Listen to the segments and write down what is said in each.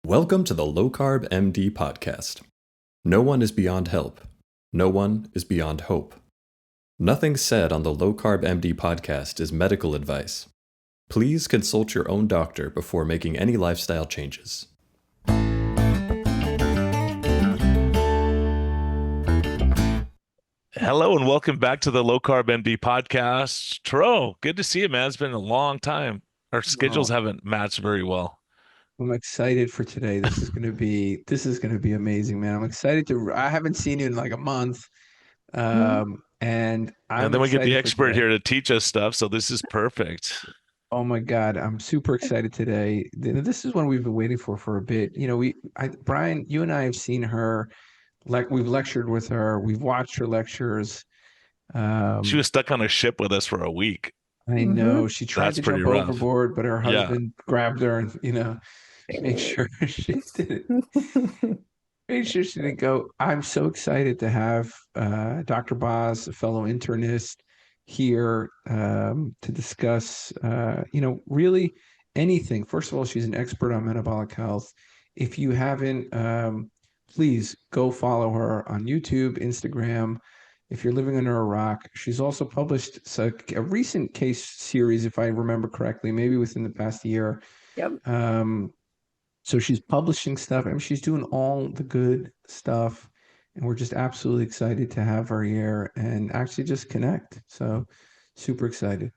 Welcome to the Low Carb MD podcast. No one is beyond help. No one is beyond hope. Nothing said on the Low Carb MD podcast is medical advice. Please consult your own doctor before making any lifestyle changes. Hello and welcome back to the Low Carb MD podcast. Tro, good to see you, man. It's been a long time. Our schedules haven't matched very well. I'm excited for today. This is going to be amazing, man. I'm excited I haven't seen you in like a month. And then we get the expert here to teach us stuff. So this is perfect. Oh my God. I'm super excited today. This is one we've been waiting for a bit. You know, Brian, you and I have seen her, like we've lectured with her. We've watched her lectures. She was stuck on a ship with us for a week. I know. She tried to jump overboard, but her husband grabbed her and, make sure she didn't. Make sure she didn't go. I'm so excited to have Dr. Boz, a fellow internist, here to discuss, really anything. First of all, she's an expert on metabolic health. If you haven't, please go follow her on YouTube, Instagram. If you're living under a rock, she's also published a recent case series, if I remember correctly, maybe within the past year. Yep. So she's publishing stuff. I mean, she's doing all the good stuff, and we're just absolutely excited to have her here and actually just connect. So super excited.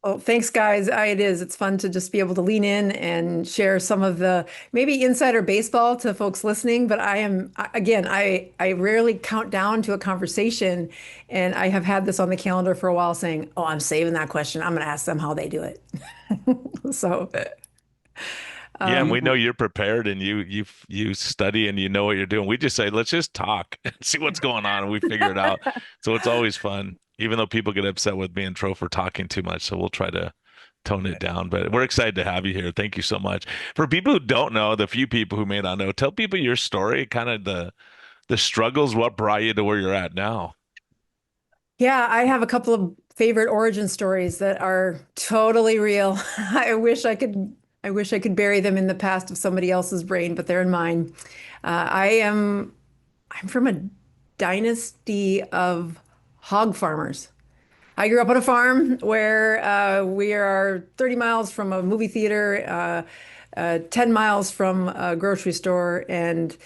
Well, thanks, guys. It's fun to just be able to lean in and share some of the maybe insider baseball to folks listening. But I rarely count down to a conversation, and I have had this on the calendar for a while saying, oh, I'm saving that question. I'm going to ask them how they do it. So. Yeah, and we know you're prepared and you study and you know what you're doing. We just say, let's just talk and see what's going on, and we figure it out. So it's always fun, even though people get upset with me and Tro for talking too much. So we'll try to tone it down. But we're excited to have you here. Thank you so much. For people who don't know, the few people who may not know, tell people your story, kind of the struggles, what brought you to where you're at now. Yeah, I have a couple of favorite origin stories that are totally real. I wish I could bury them in the past of somebody else's brain, but they're in mine. I'm from a dynasty of hog farmers. I grew up on a farm where we are 30 miles from a movie theater, 10 miles from a grocery store, and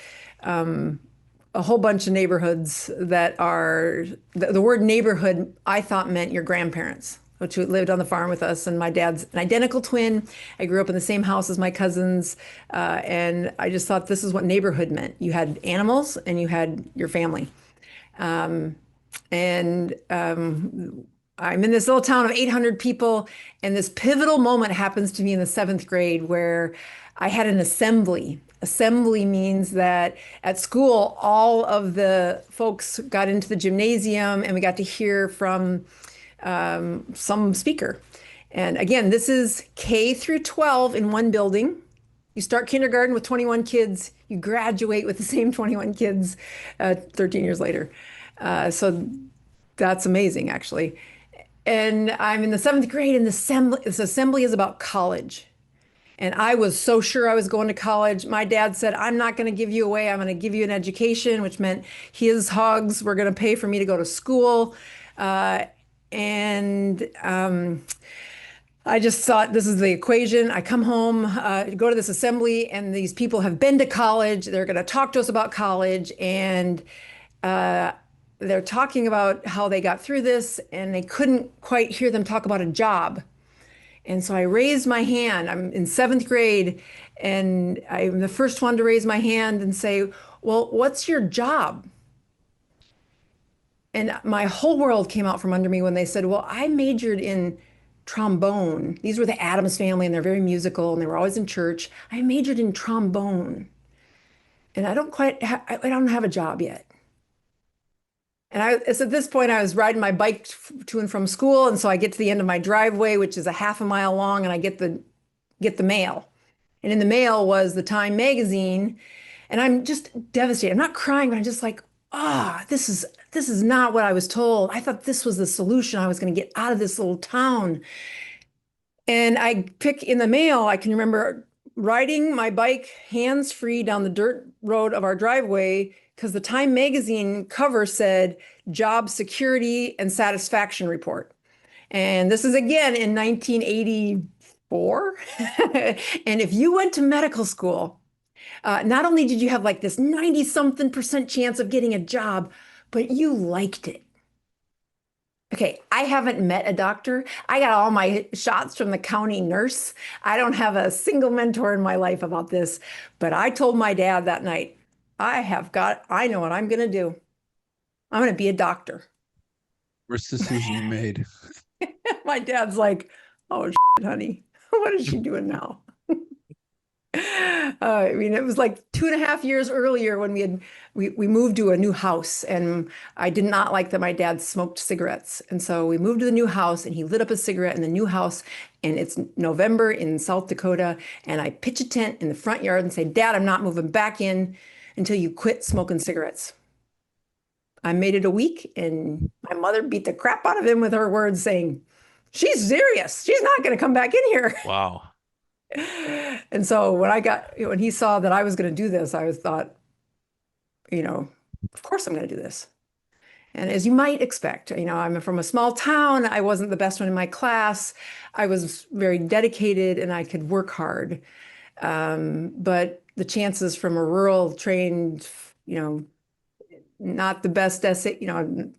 a whole bunch of neighborhoods that are, the word neighborhood I thought meant your grandparents, which lived on the farm with us. And my dad's an identical twin. I grew up in the same house as my cousins. And I just thought this is what neighborhood meant. You had animals and you had your family. I'm in this little town of 800 people. And this pivotal moment happens to me in the 7th grade where I had an assembly. Assembly means that at school, all of the folks got into the gymnasium and we got to hear from some speaker. And again, this is K through 12 in one building. You start kindergarten with 21 kids, you graduate with the same 21 kids 13 years later. So that's amazing, actually. And I'm in the 7th grade, and this assembly is about college. And I was so sure I was going to college. My dad said, I'm not going to give you away. I'm going to give you an education, which meant his hogs were going to pay for me to go to school. I just thought this is the equation. I come home, go to this assembly, and these people have been to college. They're going to talk to us about college, and they're talking about how they got through this, and they couldn't quite hear them talk about a job. And so I raised my hand. I'm in 7th grade, and I'm the first one to raise my hand and say, well, what's your job? And my whole world came out from under me when they said, well, I majored in trombone. These were the Addams family, and they're very musical, and they were always in church. I majored in trombone. And I don't have a job yet. And at this point, I was riding my bike to and from school. And so I get to the end of my driveway, which is a half a mile long, and I get the mail. And in the mail was the Time magazine. And I'm just devastated. I'm not crying, but I'm just like, this is not what I was told. I thought this was the solution. I was going to get out of this little town. And I pick in the mail, I can remember riding my bike hands-free down the dirt road of our driveway because the Time magazine cover said job security and satisfaction report. And this is again in 1984. And if you went to medical school, not only did you have like this 90-something% chance of getting a job, but you liked it. Okay, I haven't met a doctor. I got all my shots from the county nurse. I don't have a single mentor in my life about this, but I told my dad that night, I know what I'm going to do. I'm going to be a doctor. Worst decision you made. My dad's like, oh, shit, honey, what is she doing now? I mean, it was like 2.5 years earlier when we moved to a new house, and I did not like that my dad smoked cigarettes. And so we moved to the new house, and he lit up a cigarette in the new house, and it's November in South Dakota, and I pitch a tent in the front yard and say, Dad, I'm not moving back in until you quit smoking cigarettes. I made it a week, and my mother beat the crap out of him with her words saying, she's serious. She's not going to come back in here. Wow. And so when he saw that I was going to do this, I thought, of course I'm going to do this. And as you might expect, I'm from a small town. I wasn't the best one in my class. I was very dedicated and I could work hard. But the chances from a rural trained, not the best essay,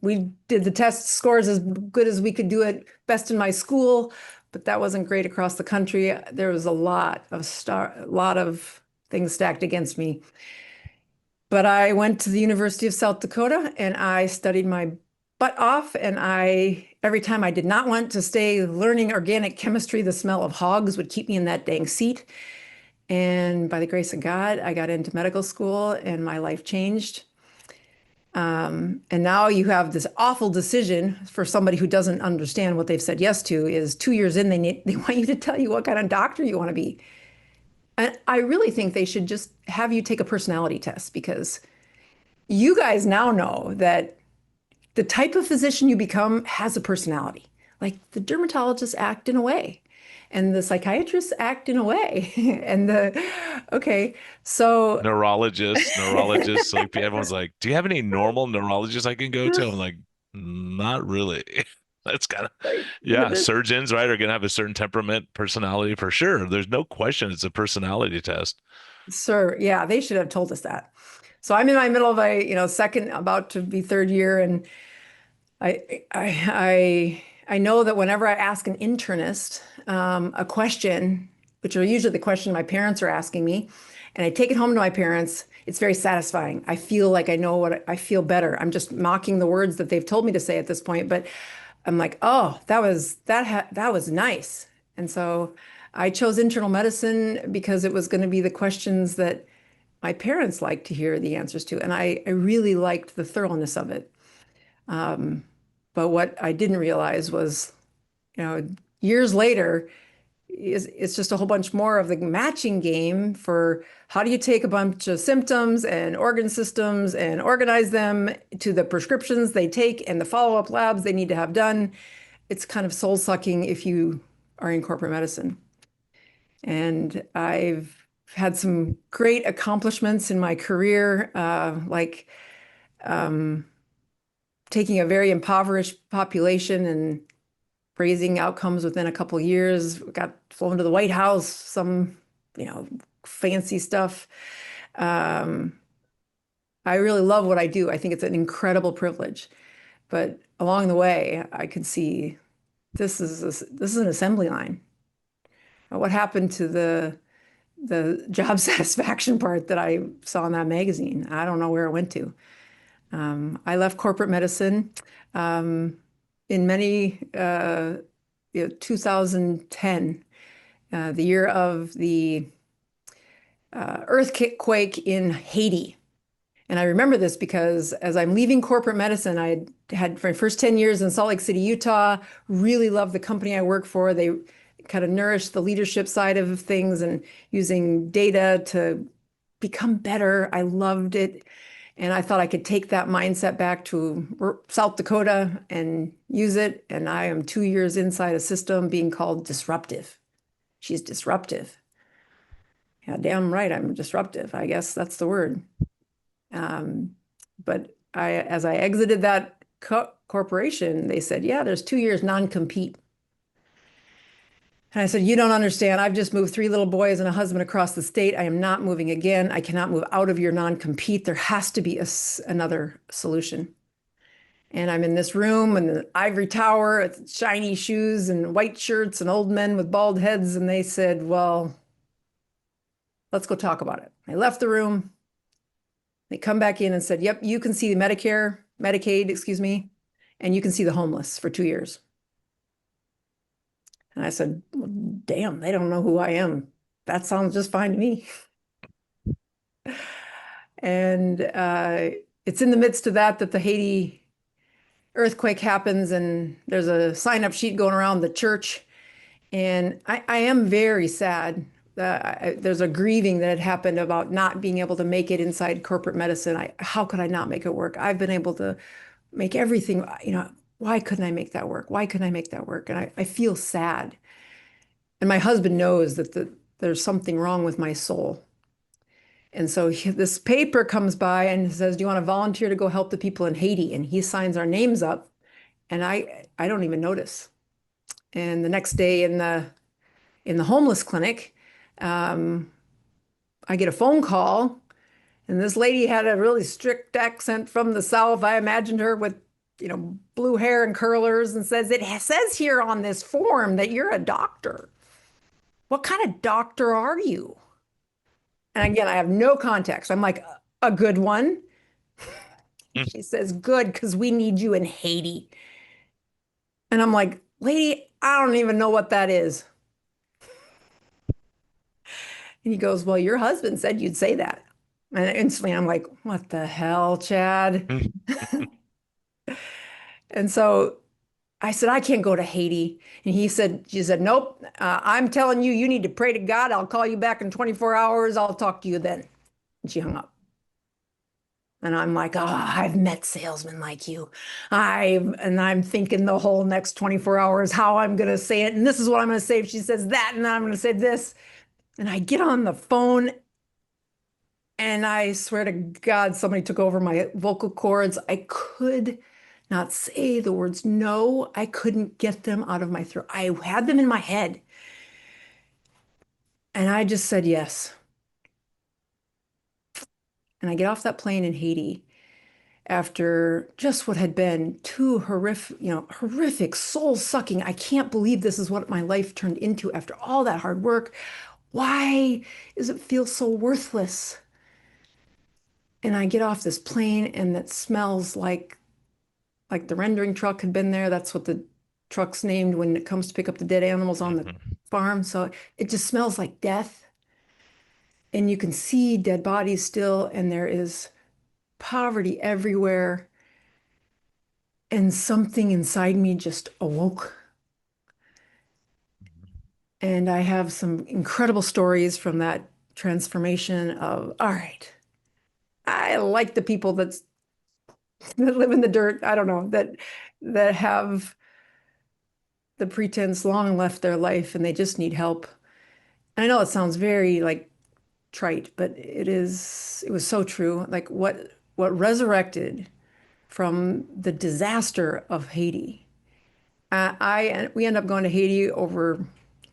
we did the test scores as good as we could do it, best in my school, but that wasn't great across the country. There was a lot of things stacked against me. But I went to the University of South Dakota and I studied my butt off. And every time I did not want to stay learning organic chemistry, the smell of hogs would keep me in that dang seat. And by the grace of God, I got into medical school and my life changed. And now you have this awful decision for somebody who doesn't understand what they've said yes to is 2 years in, they want you to tell you what kind of doctor you want to be. And I really think they should just have you take a personality test, because you guys now know that the type of physician you become has a personality. Like the dermatologists act in a way, and the psychiatrists act in a way, and so neurologists, like everyone's like, do you have any normal neurologists I can go to? I'm like, not really. That's kind of, yeah, surgeons, right, are going to have a certain temperament, personality for sure. There's no question it's a personality test. Sir, yeah, they should have told us that. So I'm in my middle of a, second, about to be third year, and I know that whenever I ask an internist a question, which are usually the question my parents are asking me, and I take it home to my parents, it's very satisfying. I feel like I know I feel better. I'm just mocking the words that they've told me to say at this point, but I'm like, oh, that was nice. And so I chose internal medicine because it was going to be the questions that my parents liked to hear the answers to. And I really liked the thoroughness of it. But what I didn't realize was, years later, it's just a whole bunch more of the matching game for how do you take a bunch of symptoms and organ systems and organize them to the prescriptions they take and the follow-up labs they need to have done. It's kind of soul-sucking if you are in corporate medicine. And I've had some great accomplishments in my career, like taking a very impoverished population and raising outcomes within a couple of years. Got flown to the White House, some, fancy stuff. I really love what I do. I think it's an incredible privilege. But along the way, I could see this is an assembly line. What happened to the job satisfaction part that I saw in that magazine? I don't know where it went to. I left corporate medicine in 2010, the year of the earthquake in Haiti. And I remember this because as I'm leaving corporate medicine, I had my first 10 years in Salt Lake City, Utah, really loved the company I work for. They kind of nourished the leadership side of things and using data to become better. I loved it. And I thought I could take that mindset back to South Dakota and use it. And I am 2 years inside a system being called disruptive. She's disruptive. yeah, damn right, I'm disruptive. I guess that's the word. But as I exited that corporation, they said, yeah, there's 2 years non-compete. And I said, you don't understand. I've just moved 3 little boys and a husband across the state. I am not moving again. I cannot move out of your non-compete. There has to be another solution. And I'm in this room in the ivory tower, with shiny shoes and white shirts and old men with bald heads. And they said, well, let's go talk about it. I left the room. They come back in and said, yep, you can see the Medicaid, excuse me, and you can see the homeless for 2 years. And I said, well, damn, they don't know who I am. That sounds just fine to me. And it's in the midst of that the Haiti earthquake happens, and there's a sign-up sheet going around the church. And I am very sad. There's a grieving that had happened about not being able to make it inside corporate medicine. How could I not make it work? I've been able to make everything, why couldn't I make that work? Why couldn't I make that work? And I feel sad. And my husband knows that there's something wrong with my soul. And so this paper comes by and says, do you want to volunteer to go help the people in Haiti? And he signs our names up, and I don't even notice. And the next day in the homeless clinic, I get a phone call, and this lady had a really strict accent from the South. I imagined her with, blue hair and curlers, and says, it says here on this form that you're a doctor. What kind of doctor are you? And again, I have no context. I'm like, a good one. She says, good, because we need you in Haiti. And I'm like, lady, I don't even know what that is. And he goes, well, your husband said you'd say that. And instantly I'm like, what the hell, Chad? And so I said, I can't go to Haiti. And she said, nope, I'm telling you, you need to pray to God. I'll call you back in 24 hours. I'll talk to you then. And she hung up. And I'm like, I've met salesmen like you. And I'm thinking the whole next 24 hours, how I'm going to say it. And this is what I'm going to say if she says that. And then I'm going to say this. And I get on the phone, and I swear to God, somebody took over my vocal cords. I could not say the words no. I couldn't get them out of my throat. I had them in my head. And I just said yes. And I get off that plane in Haiti after just what had been 2 horrific, soul-sucking. I can't believe this is what my life turned into after all that hard work. Why does it feel so worthless? And I get off this plane, and that smells like the rendering truck had been there. That's what the truck's named when it comes to pick up the dead animals on the farm. So it just smells like death. And you can see dead bodies still, and there is poverty everywhere. And something inside me just awoke. And I have some incredible stories from that transformation of, all right, I like the people that live in the dirt. I don't know, that have the pretense long left their life, and they just need help. And I know it sounds very trite, but it was so true. Like what resurrected from the disaster of Haiti. We end up going to Haiti over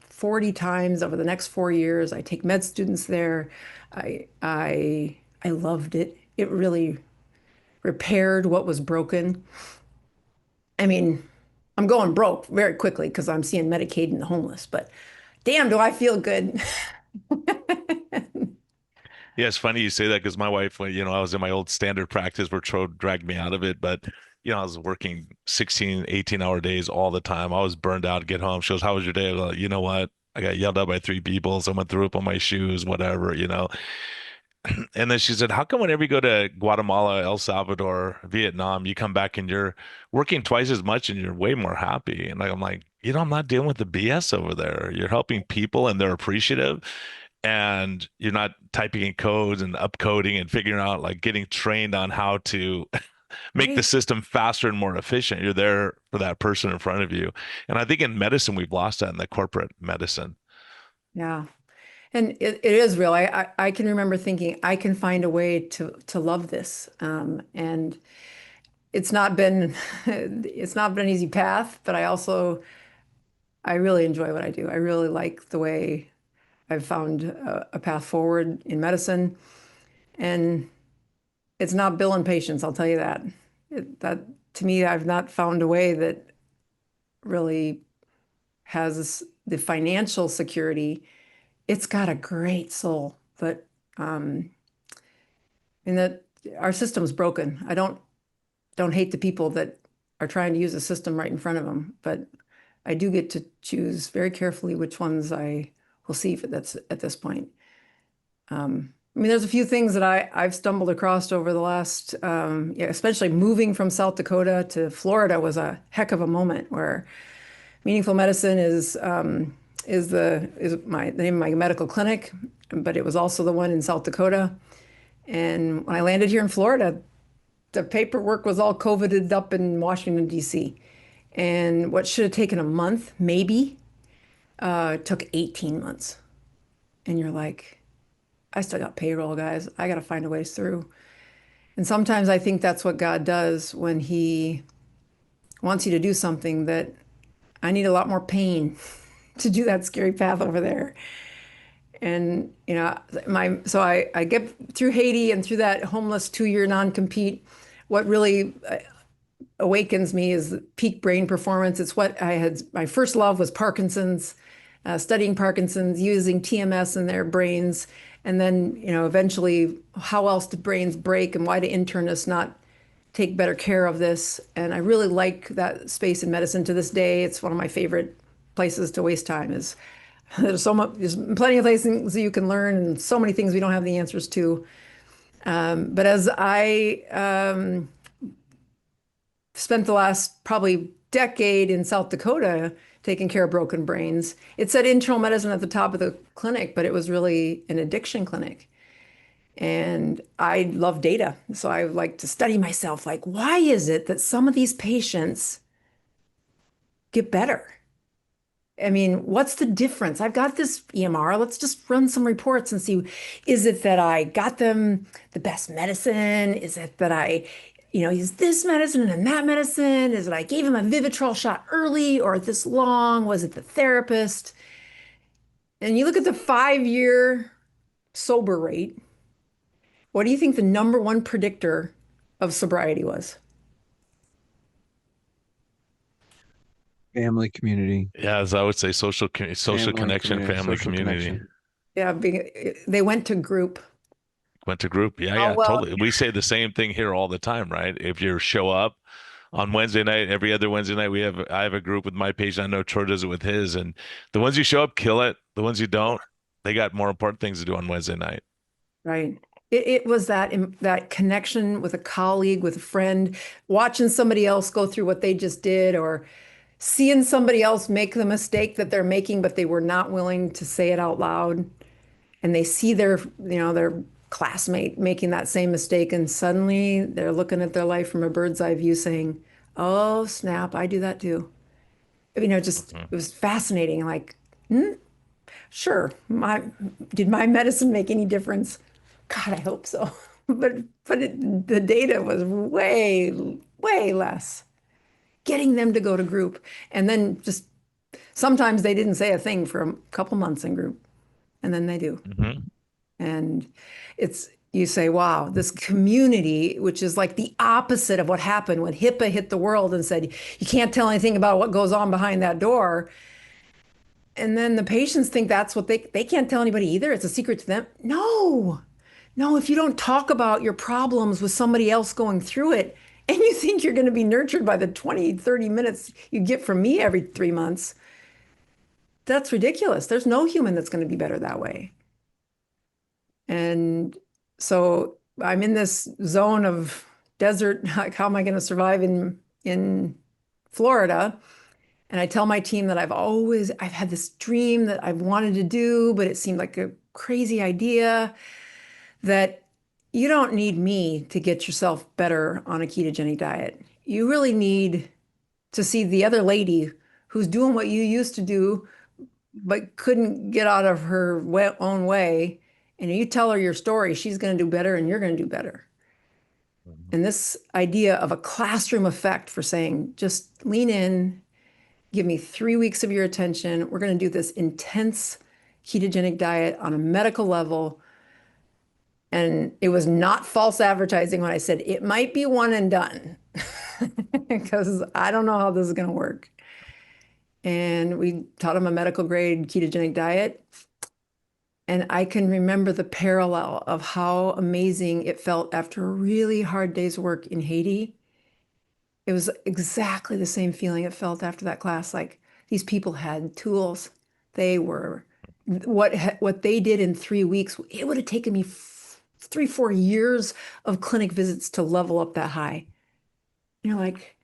40 times over the next 4 years. I take med students there. I loved it. It really repaired what was broken. I mean, I'm going broke very quickly because I'm seeing Medicaid and the homeless, but damn, do I feel good. Yeah, it's funny you say that, because my wife, when I was in my old standard practice where Trode dragged me out of it, but I was working 16, 18-hour days all the time. I was burned out, get home. She goes, how was your day? I was like, you know what? I got yelled at by 3 people. Someone threw up on my shoes, whatever. And then she said, how come whenever you go to Guatemala, El Salvador, Vietnam, you come back and you're working twice as much and you're way more happy? And I'm like, I'm not dealing with the BS over there. You're helping people and they're appreciative. And you're not typing in codes and upcoding and figuring out, getting trained on how to make the system faster and more efficient. You're there for that person in front of you. And I think in medicine, we've lost that in the corporate medicine. Yeah. And it is real. I can remember thinking I can find a way to love this. And it's not been it's not been an easy path, but I really enjoy what I do. I really like the way I've found a path forward in medicine. And it's not billing patients, I'll tell you that. That to me, I've not found a way that really has the financial security. It's got a great soul, but in that our system's broken. I don't hate the people that are trying to use the system right in front of them, but I do get to choose very carefully which ones I will see if that's at this point. I mean, there's a few things that I've stumbled across over the last, especially moving from South Dakota to Florida was a heck of a moment where Meaningful Medicine is the name of my medical clinic, but it was also the one in South Dakota. And when I landed here in Florida, the paperwork was all COVIDed up in Washington, D.C. And what should have taken a month, maybe, took 18 months. And you're like, I still got payroll, guys. I got to find a way through. And sometimes I think that's what God does when he wants you to do something that I need a lot more pain to do that scary path over there. And, so I get through Haiti and through that homeless 2-year non-compete. What really awakens me is peak brain performance. It's what my first love was Parkinson's, studying Parkinson's, using TMS in their brains. And then, eventually, how else do brains break and why do internists not take better care of this? And I really like that space in medicine to this day. It's one of my favorite places to waste time. There's plenty of things that you can learn and so many things we don't have the answers to. But as I spent the last probably decade in South Dakota taking care of broken brains. It said internal medicine at the top of the clinic, but it was really an addiction clinic. And I love data. So I like to study myself. Like, why is it that some of these patients get better? I mean, what's the difference? I've got this EMR. Let's just run some reports and see, is it that I got them the best medicine? Is it that I use this medicine and that medicine? Is it I gave him a Vivitrol shot early or this long? Was it the therapist? And you look at the 5-year sober rate. What do you think the number one predictor of sobriety was? Family, community. Yeah, as I would say, social connection, family, community. Yeah, they went to group. Went to group. Yeah, totally. We say the same thing here all the time, right? If you show up on Wednesday night, every other Wednesday night, I have a group with my patient. I know Troy does it with his, and the ones who show up kill it. The ones who don't, they got more important things to do on Wednesday night. Right. It was that connection with a colleague, with a friend, watching somebody else go through what they just did, or seeing somebody else make the mistake that they're making, but they were not willing to say it out loud. And they see their classmate making that same mistake, and suddenly they're looking at their life from a bird's eye view saying, oh, snap, I do that too. It was fascinating. Like, sure, did my medicine make any difference? God, I hope so. but the data was way, way less. Getting them to go to group. And then just sometimes they didn't say a thing for a couple months in group, and then they do. Mm-hmm. And you say, wow, this community, which is like the opposite of what happened when HIPAA hit the world and said, you can't tell anything about what goes on behind that door. And then the patients think that's what they can't tell anybody either. It's a secret to them. No, if you don't talk about your problems with somebody else going through it, and you think you're going to be nurtured by the 20, 30 minutes you get from me every 3 months, that's ridiculous. There's no human that's going to be better that way. And so I'm in this zone of desert. Like, how am I going to survive in Florida? And I tell my team that I've had this dream that I've wanted to do, but it seemed like a crazy idea, that you don't need me to get yourself better on a ketogenic diet. You really need to see the other lady who's doing what you used to do, but couldn't get out of her own way. And you tell her your story, she's going to do better and you're going to do better. And this idea of a classroom effect for saying, just lean in, give me 3 weeks of your attention. We're going to do this intense ketogenic diet on a medical level. And it was not false advertising when I said it might be one and done because I don't know how this is going to work. And we taught him a medical grade ketogenic diet. And I can remember the parallel of how amazing it felt after a really hard day's work in Haiti. It was exactly the same feeling it felt after that class. Like these people had tools. They were, what they did in 3 weeks, it would have taken me 3-4 years of clinic visits to level up that high. And you're like,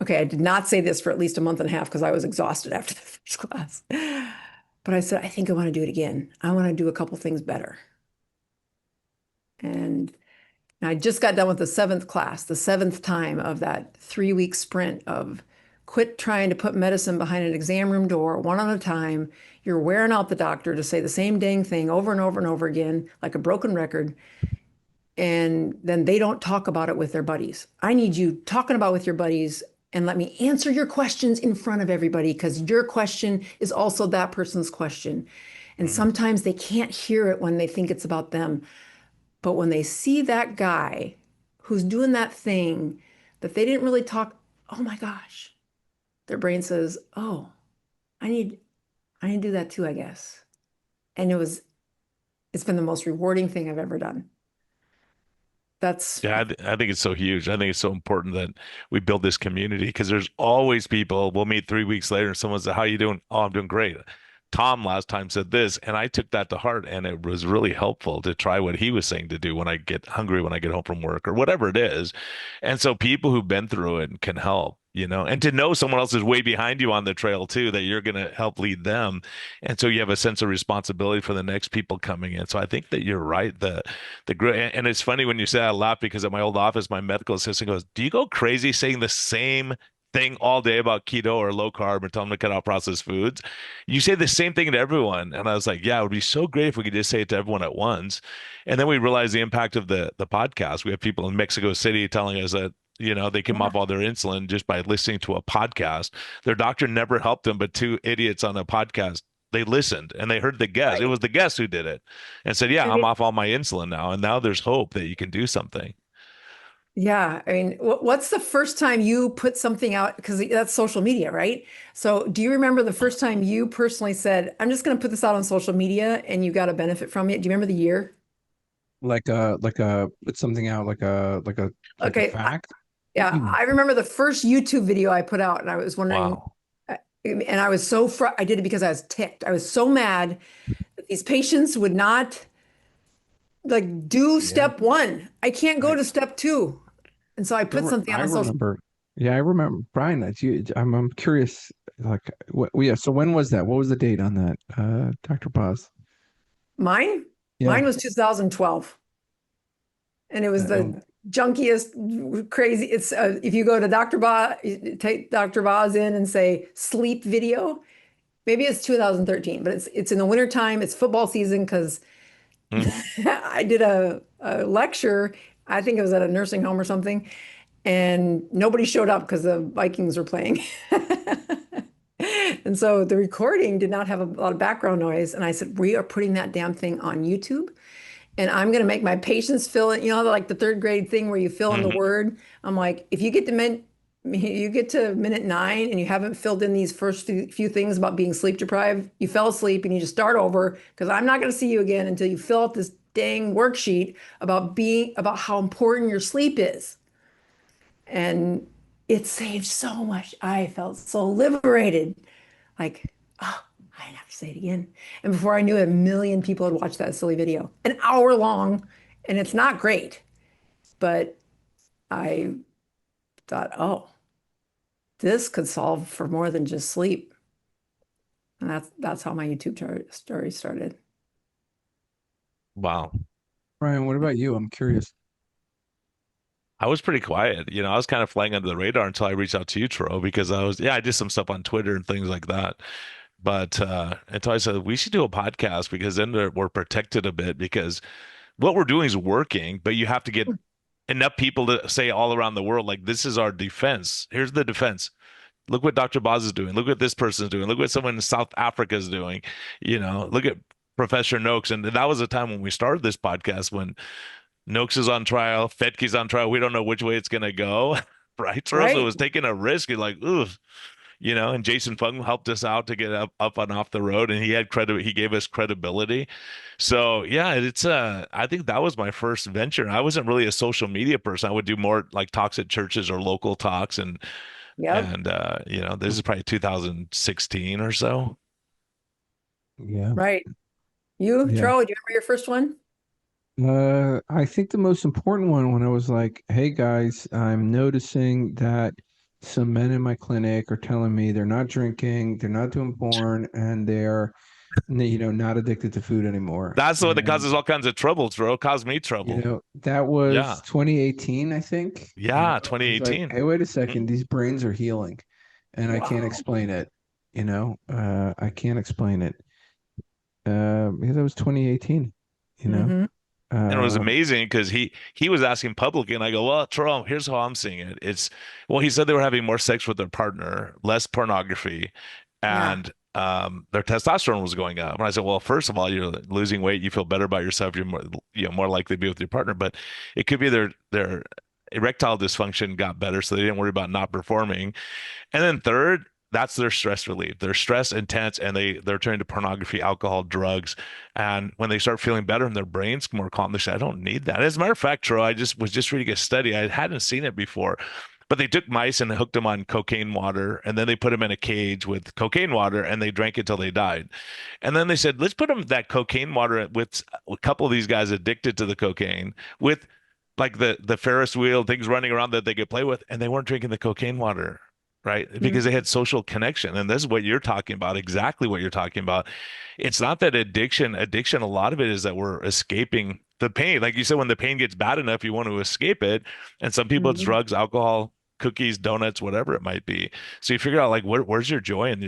okay, I did not say this for at least a month and a half because I was exhausted after the first class. But I said, I think I want to do it again. I want to do a couple things better. And I just got done with the 7th class, the 7th time of that 3-week sprint of quit trying to put medicine behind an exam room door, one at a time. You're wearing out the doctor to say the same dang thing over and over and over again, like a broken record. And then they don't talk about it with their buddies. I need you talking about it with your buddies and let me answer your questions in front of everybody because your question is also that person's question. And sometimes they can't hear it when they think it's about them. But when they see that guy who's doing that thing that they didn't really talk, oh my gosh, their brain says, oh, I need to do that too, I guess. And it's been the most rewarding thing I've ever done. I think it's so huge. I think it's so important that we build this community because there's always people. We'll meet 3 weeks later and someone says, how you doing? Oh, I'm doing great. Tom last time said this, and I took that to heart, and it was really helpful to try what he was saying to do when I get hungry, when I get home from work or whatever it is. And so people who've been through it can help, and to know someone else is way behind you on the trail too, that you're going to help lead them. And so you have a sense of responsibility for the next people coming in. So I think that you're right. And it's funny when you say I laugh because at my old office, my medical assistant goes, do you go crazy saying the same thing all day about keto or low carb or tell them to cut out processed foods? You say the same thing to everyone. And I was like, yeah, it would be so great if we could just say it to everyone at once. And then we realized the impact of the podcast. We have people in Mexico City telling us that they came off all their insulin just by listening to a podcast. Their doctor never helped them, but 2 idiots on a podcast, they listened and they heard the guest. Right. It was the guest who did it and said, yeah, I'm off all my insulin now. And now there's hope that you can do something. Yeah. I mean, what's the first time you put something out? Because that's social media, right? So do you remember the first time you personally said, I'm just going to put this out on social media and you got a benefit from it? Do you remember the year? Put something out like a fact? I remember the first YouTube video I put out and I was wondering, and I was I did it because I was ticked. I was so mad that these patients would not do step 1. I can't go to step 2. And so I put something on social. Yeah, I remember, Brian, that I'm curious, so when was that? What was the date on that, Dr. Boz? Mine? Yeah. Mine was 2012. And it was the junkiest, crazy. It's if you go to Dr. Boz, take Dr. Boz in and say sleep video, maybe it's 2013, but it's in the wintertime. It's football season because I did a lecture. I think it was at a nursing home or something, and nobody showed up because the Vikings were playing. And so the recording did not have a lot of background noise. And I said, we are putting that damn thing on YouTube. And I'm going to make my patients fill in, like the 3rd grade thing where you fill in the word. I'm like, if you get to minute 9 and you haven't filled in these first few things about being sleep deprived, you fell asleep and you just start over because I'm not going to see you again until you fill out this dang worksheet about how important your sleep is. And it saved so much. I felt so liberated. Like, oh, I didn't have to say it again. And before I knew it, 1 million people had watched that silly video, an hour long, and it's not great. But I thought, oh, this could solve for more than just sleep. And that's how my YouTube story started. Wow. Brian, what about you? I'm curious. I was pretty quiet. I was kind of flying under the radar until I reached out to you, Tro, because I did some stuff on Twitter and things like that. But and so I said we should do a podcast because then we're protected a bit because what we're doing is working, but you have to get enough people to say all around the world, like, this is our defense. Here's the defense. Look what Dr. Boz is doing. Look what this person's doing. Look what someone in South Africa is doing. Look at Professor Noakes. And that was the time when we started this podcast when Noakes is on trial, Fetke's on trial. We don't know which way it's going to go. Right. So Russell was taking a risk. He's like, ooh, and Jason Fung helped us out to get up and off the road, and he had credit. He gave us credibility. So yeah, it's I think that was my first venture. I wasn't really a social media person. I would do more like talks at churches or local talks, and this is probably 2016 or so. Yeah. Right. You, Charlie, do you remember your first one? I think the most important one when I was like, hey guys, I'm noticing that some men in my clinic are telling me they're not drinking, they're not doing porn, and they're not addicted to food anymore. That's what that causes all kinds of troubles, bro. It caused me trouble. That was 2018, I think. Yeah, 2018. Like, hey, wait a second, these brains are healing, and I can't explain it. I can't explain it. Because it was 2018. And it was amazing because he was asking publicly, and I go, well, Terrell, here's how I'm seeing it. He said they were having more sex with their partner, less pornography, and their testosterone was going up. And I said, well, first of all, you're losing weight, you feel better about yourself, you're more likely to be with your partner, but it could be their erectile dysfunction got better, so they didn't worry about not performing. And then third, that's their stress relief. They're stress intense, and they're turning to pornography, alcohol, drugs. And when they start feeling better and their brain's more calm, they say, I don't need that. As a matter of fact, Troy, I was just reading a study. I hadn't seen it before, but they took mice and hooked them on cocaine water, and then they put them in a cage with cocaine water, and they drank it till they died. And then they said, let's put them that cocaine water with a couple of these guys addicted to the cocaine with like the Ferris wheel, things running around that they could play with, and they weren't drinking the cocaine water. Right. Because they had social connection. And this is what you're talking about, exactly what you're talking about. It's not that addiction, a lot of it is that we're escaping the pain. Like you said, when the pain gets bad enough, you want to escape it. And some people, it's drugs, alcohol, cookies, donuts, whatever it might be. So you figure out like, where's your joy and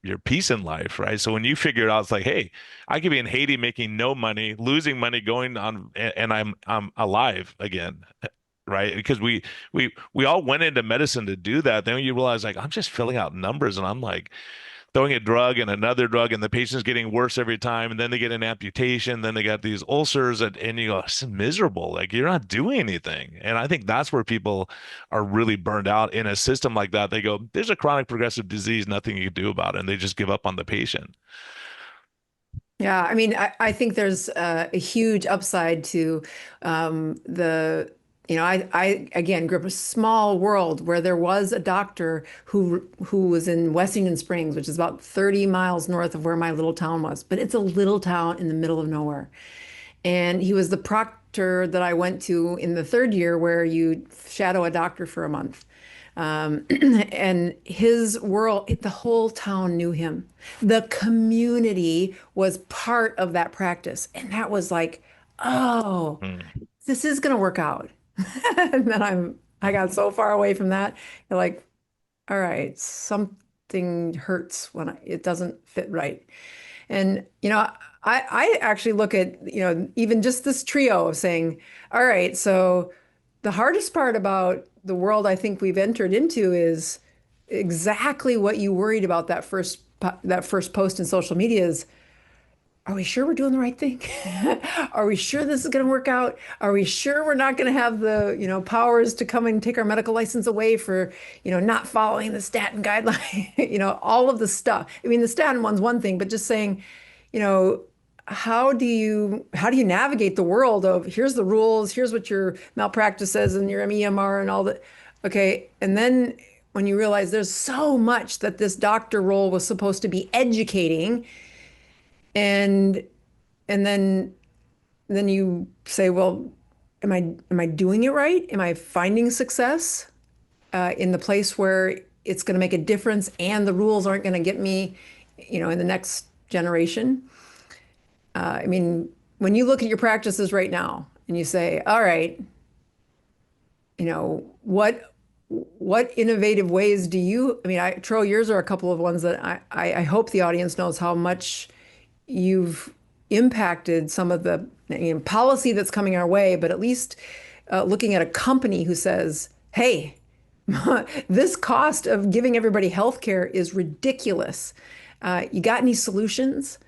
your peace in life, right? So when you figure it out, it's like, hey, I could be in Haiti making no money, losing money, going on, and I'm alive again. Right. Because we all went into medicine to do that. Then you realize like, I'm just filling out numbers, and I'm like throwing a drug and another drug, and the patient's getting worse every time. And then they get an amputation. Then they got these ulcers, and you go, it's miserable. Like, you're not doing anything. And I think that's where people are really burned out in a system like that. They go, there's a chronic progressive disease, nothing you can do about it. And they just give up on the patient. Yeah. I mean, I think there's a huge upside to I again grew up in a small world where there was a doctor who was in Wessington Springs, which is about 30 miles north of where my little town was. But it's a little town in the middle of nowhere. And he was the proctor that I went to in the third year, where you shadow a doctor for a month. And his world, the whole town knew him. The community was part of that practice. And that was like, oh, this is going to work out. And then I got so far away from that. You're like, all right, something hurts when it doesn't fit right. And, I actually look at, even just this trio of saying, all right, so the hardest part about the world I think we've entered into is exactly what you worried about that first post in social media is, are we sure we're doing the right thing? Are we sure this is going to work out? Are we sure we're not going to have the, powers to come and take our medical license away for, not following the statin guideline, all of the stuff. I mean, the statin one's one thing, but just saying, how do you navigate the world of here's the rules, here's what your malpractice says and your MEMR and all that. Okay. And then when you realize there's so much that this doctor role was supposed to be educating, and then you say, well, am I doing it right? Am I finding success in the place where it's going to make a difference and the rules aren't going to get me, in the next generation? I mean, when you look at your practices right now and you say, all right, what innovative ways do you, I mean, Tro, yours are a couple of ones that I hope the audience knows how much you've impacted some of the policy that's coming our way, but at least looking at a company who says, hey, this cost of giving everybody health care is ridiculous. You got any solutions?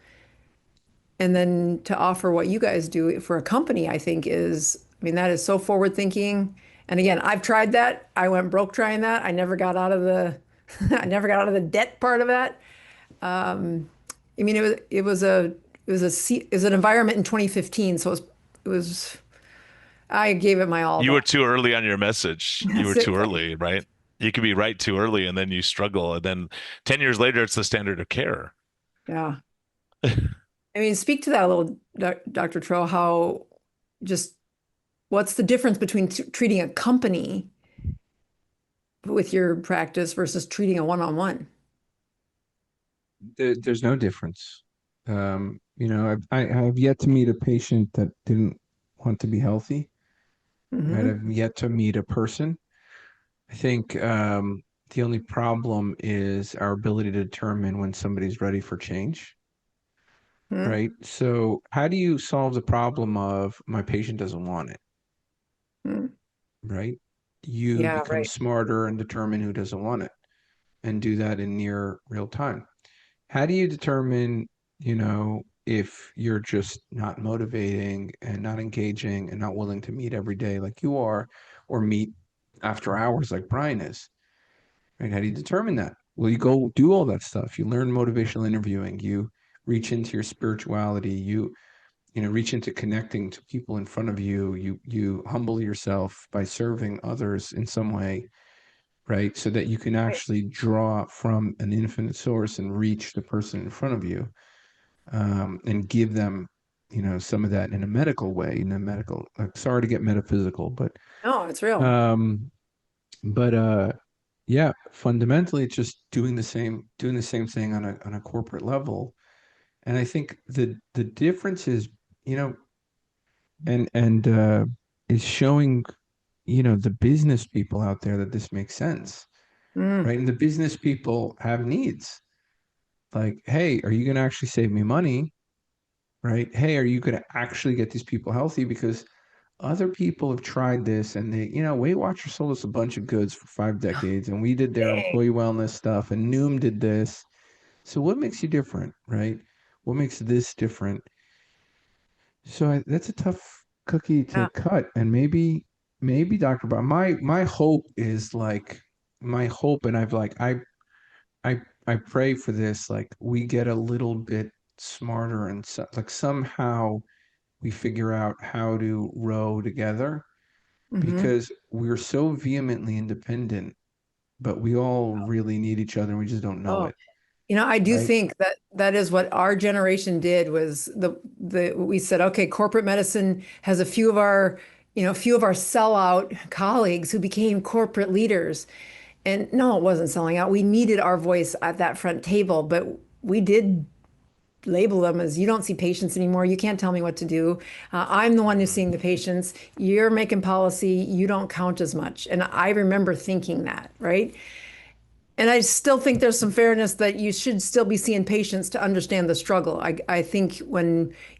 And then to offer what you guys do for a company, I think that is so forward thinking. And again, I've tried that. I went broke trying that. I never got out of the, I never got out of the debt part of that. It was an environment in 2015. So I gave it my all. You were too early on your message. You were too early, right? You could be right too early and then you struggle. And then 10 years later, it's the standard of care. Yeah. Speak to that a little, Dr. Tro, what's the difference between treating a company with your practice versus treating a one-on-one? There's no difference. I have yet to meet a patient that didn't want to be healthy. Mm-hmm. Right? I've yet to meet a person. I think the only problem is our ability to determine when somebody's ready for change. Mm-hmm. Right? So how do you solve the problem of my patient doesn't want it? Mm-hmm. Right? You become smarter and determine who doesn't want it and do that in near real time. How do you determine, if you're just not motivating and not engaging and not willing to meet every day like you are, or meet after hours like Brian is? Right? How do you determine that? Well, you go do all that stuff. You learn motivational interviewing. You reach into your spirituality. You reach into connecting to people in front of you. You humble yourself by serving others in some way, right? So that you can actually draw from an infinite source and reach the person in front of you, and give them, some of that in a medical way, sorry to get metaphysical, but no, it's real. Yeah, fundamentally it's just doing the same thing on a corporate level. And I think the difference is, is showing, the business people out there that this makes sense. Right? And the business people have needs. Like, hey, are you going to actually save me money? Right? Hey, are you going to actually get these people healthy? Because other people have tried this and they, Weight Watchers sold us a bunch of goods for 5 decades and we did their employee wellness stuff and Noom did this. So what makes you different, right? What makes this different? So that's a tough cookie to cut. And maybe Dr. Bob, my hope is and I pray for this, like we get a little bit smarter and somehow we figure out how to row together, because we're so vehemently independent, but we all really need each other and we just don't know it. I do think that is what our generation did, was we said, okay, corporate medicine has a few of our sellout colleagues who became corporate leaders. And no, it wasn't selling out. We needed our voice at that front table, but we did label them as, you don't see patients anymore. You can't tell me what to do. I'm the one who's seeing the patients. You're making policy. You don't count as much. And I remember thinking that, right? And I still think there's some fairness that you should still be seeing patients to understand the struggle. I think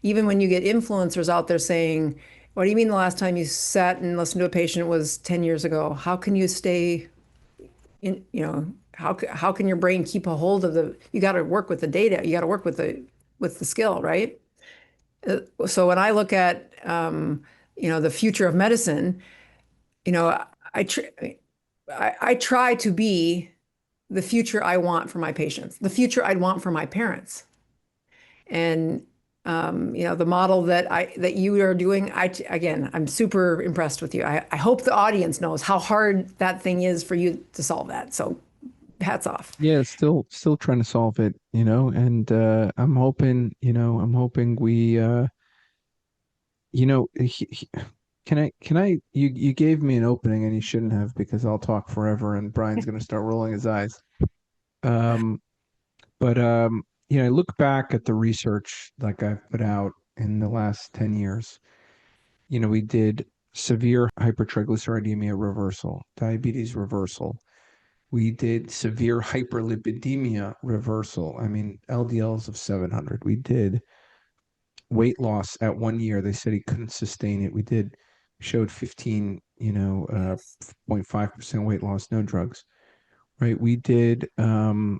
even when you get influencers out there saying, what do you mean the last time you sat and listened to a patient was 10 years ago? How can you stay in, how can your brain keep a hold of you got to work with the data. You got to work with the skill, right? So when I look at, the future of medicine, I try to be the future I want for my patients, the future I'd want for my parents. And, the model that you are doing, I'm super impressed with you. I hope the audience knows how hard that thing is for you to solve that. So hats off. Yeah, still trying to solve it, and I'm hoping we, you gave me an opening and you shouldn't have, because I'll talk forever and Brian's going to start rolling his eyes. I look back at the research like I've put out in the last 10 years. We did severe hypertriglyceridemia reversal, diabetes reversal. We did severe hyperlipidemia reversal. I mean, LDLs of 700. We did weight loss at 1 year. They said he couldn't sustain it. We showed 15, 0.5% weight loss, no drugs, right? We did, binge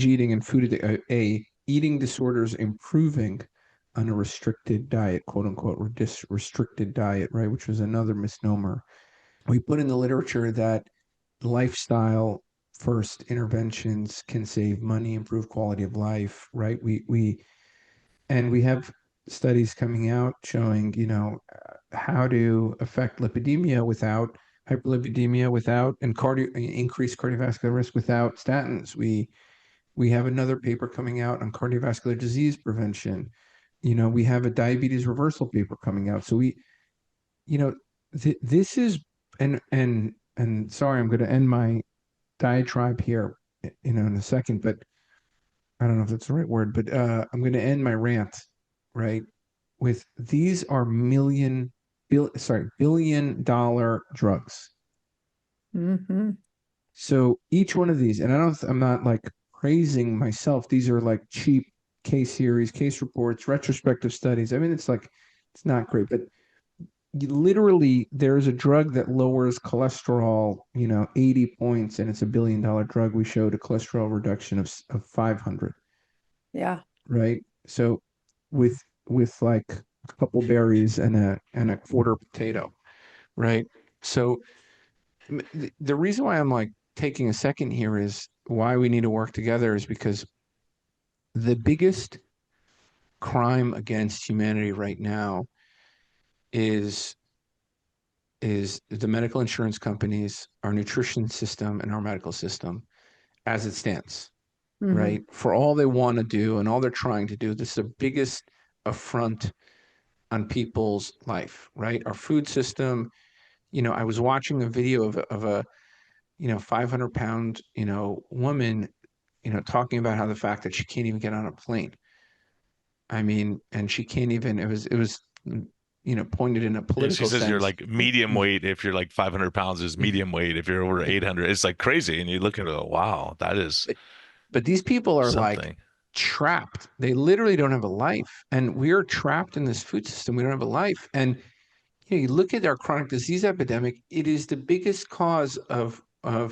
eating and eating disorders improving on a restricted diet, quote unquote, restricted diet, right? Which was another misnomer. We put in the literature that lifestyle first interventions can save money, improve quality of life, right? We have studies coming out showing, how to affect lipidemia without hyperlipidemia, without increased cardiovascular risk without statins. We have another paper coming out on cardiovascular disease prevention. We have a diabetes reversal paper coming out. So this is, and sorry, I'm going to end my diatribe here, in a second, but I don't know if that's the right word, but I'm going to end my rant, right? With these are billion dollar drugs. Mm-hmm. So each one of these, and I'm not like praising myself. These are like cheap case series, case reports, retrospective studies. I mean, it's not great, but literally there's a drug that lowers cholesterol, 80 points, and it's $1 billion drug. We showed a cholesterol reduction of 500. Yeah. Right. So with like a couple berries and a quarter potato. Right. So the reason why I'm like taking a second here is why we need to work together is because the biggest crime against humanity right now is the medical insurance companies, our nutrition system, and our medical system as it stands, right? For all they want to do and all they're trying to do, this is the biggest affront on people's life, right? Our food system, I was watching a video of a 500-pound, woman, talking about how the fact that she can't even get on a plane. I mean, and she can't even, it was pointed in a political she says sense. You're like medium weight. If you're like 500 pounds is medium weight. If you're over 800, it's like crazy. And you look at it, wow, that is. But these people are something. Like trapped. They literally don't have a life. And we're trapped in this food system. We don't have a life. And you look at our chronic disease epidemic, it is the biggest cause of a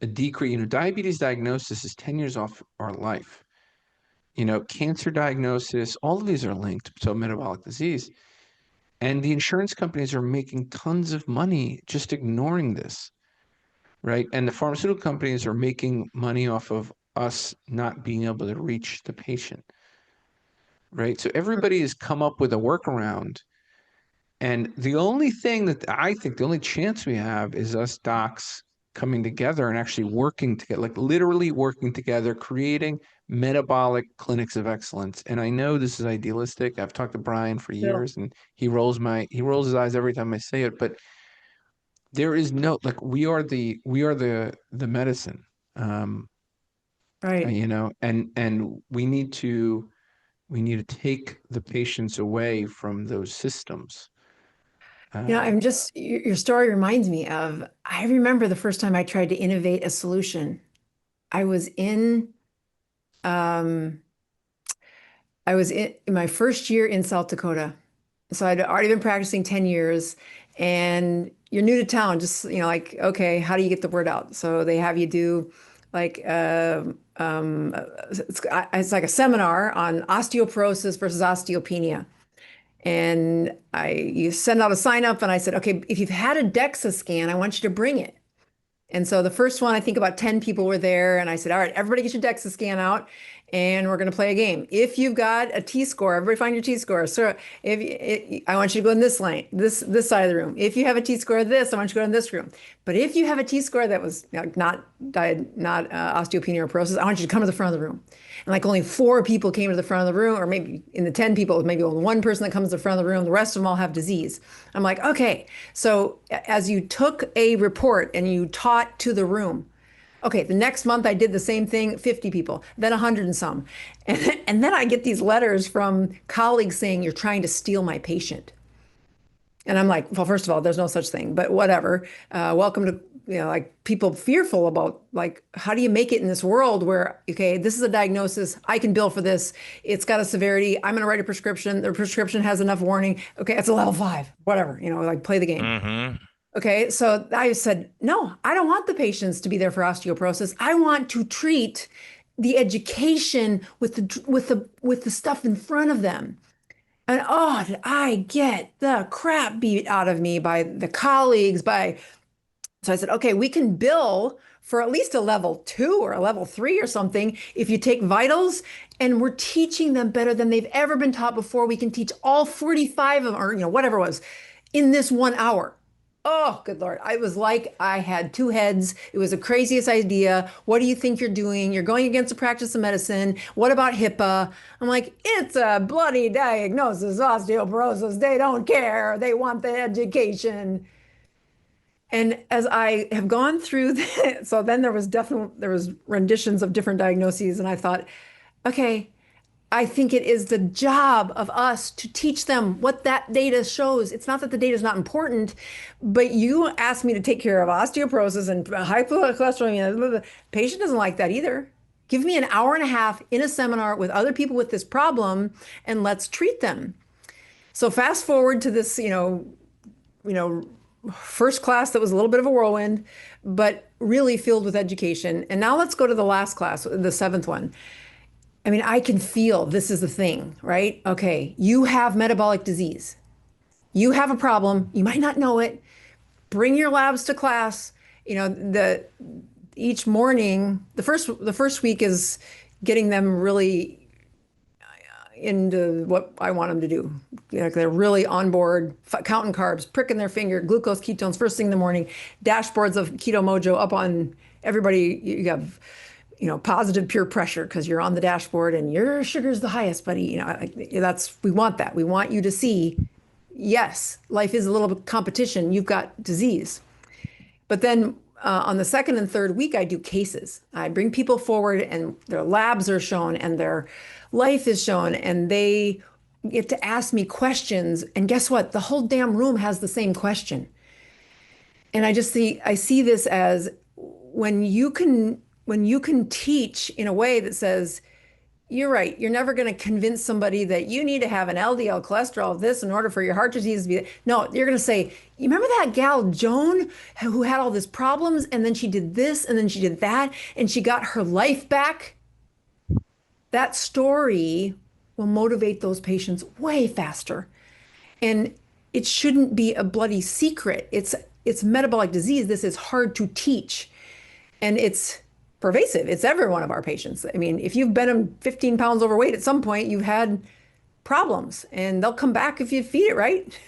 decrease. Diabetes diagnosis is 10 years off our life. Cancer diagnosis, all of these are linked to metabolic disease. And the insurance companies are making tons of money just ignoring this, right? And the pharmaceutical companies are making money off of us not being able to reach the patient, right? So everybody has come up with a workaround. And the only thing that I think the only chance we have is us docs coming together and actually working together, like literally working together, creating metabolic clinics of excellence. And I know this is idealistic. I've talked to Brian for years, and he rolls his eyes every time I say it. But there is no, like, we are the medicine, right? And we need to take the patients away from those systems. I'm just, your story reminds me of, I remember the first time I tried to innovate a solution. I was in my first year in South Dakota. So I'd already been practicing 10 years, and you're new to town, just, like, okay, how do you get the word out? So they have you do like, it's like a seminar on osteoporosis versus osteopenia. And you send out a sign up, and I said, okay, if you've had a DEXA scan, I want you to bring it. And so the first one, I think about 10 people were there, and I said, all right, everybody get your DEXA scan out, and we're going to play a game. If you've got a T-score, everybody find your T-score. So I want you to go in this lane, this side of the room. If you have a T-score of this, I want you to go in this room. But if you have a T-score that was not osteopenia or porosis, I want you to come to the front of the room. And like only 4 people came to the front of the room, or maybe in the 10 people, maybe only 1 person that comes to the front of the room. The rest of them all have disease. I'm like, okay. So as you took a report and you taught to the room, Okay, the next month I did the same thing, 50 people, then 100 and some. And then I get these letters from colleagues saying, you're trying to steal my patient. And I'm like, well, first of all, there's no such thing, but whatever. Welcome to, like people fearful about like, how do you make it in this world where, okay, this is a diagnosis. I can bill for this. It's got a severity. I'm going to write a prescription. The prescription has enough warning. Okay, it's a level 5, whatever, like play the game. Mm-hmm. Okay, so I said, no, I don't want the patients to be there for osteoporosis. I want to treat the education with the stuff in front of them. And oh, did I get the crap beat out of me by the colleagues, so I said, okay, we can bill for at least a level 2 or a level 3 or something if you take vitals and we're teaching them better than they've ever been taught before. We can teach all 45 of them, or whatever it was, in this 1 hour. Oh, good Lord. I was like, I had 2 heads. It was the craziest idea. What do you think you're doing? You're going against the practice of medicine. What about HIPAA? I'm like, it's a bloody diagnosis, osteoporosis. They don't care. They want the education. And as I have gone through this, so then there was renditions of different diagnoses. And I thought, okay, I think it is the job of us to teach them what that data shows. It's not that the data is not important, but you asked me to take care of osteoporosis and high cholesterol. The patient doesn't like that either. Give me an hour and a half in a seminar with other people with this problem, and let's treat them. So fast forward to this, first class that was a little bit of a whirlwind, but really filled with education. And now let's go to the last class, the 7th one. I mean, I can feel this is the thing, right? Okay, you have metabolic disease. You have a problem. You might not know it. Bring your labs to class. Each morning, the first week is getting them really into what I want them to do. They're really on board, counting carbs, pricking their finger, glucose, ketones, first thing in the morning, dashboards of Keto Mojo up on everybody. You have positive peer pressure because you're on the dashboard and your sugar's the highest, buddy. We want that. We want you to see, yes, life is a little bit competition. You've got disease. But then on the 2nd and 3rd week, I do cases. I bring people forward and their labs are shown and their life is shown and they get to ask me questions. And guess what? The whole damn room has the same question. And I see this as when you can teach in a way that says, you're right, you're never going to convince somebody that you need to have an LDL cholesterol of this in order for your heart disease to be. No, you're going to say, you remember that gal Joan who had all these problems and then she did this and then she did that and she got her life back? That story will motivate those patients way faster. And it shouldn't be a bloody secret. It's metabolic disease. This is hard to teach. And it's pervasive. It's every one of our patients. I mean, if you've been 15 pounds overweight at some point, you've had problems and they'll come back if you feed it right.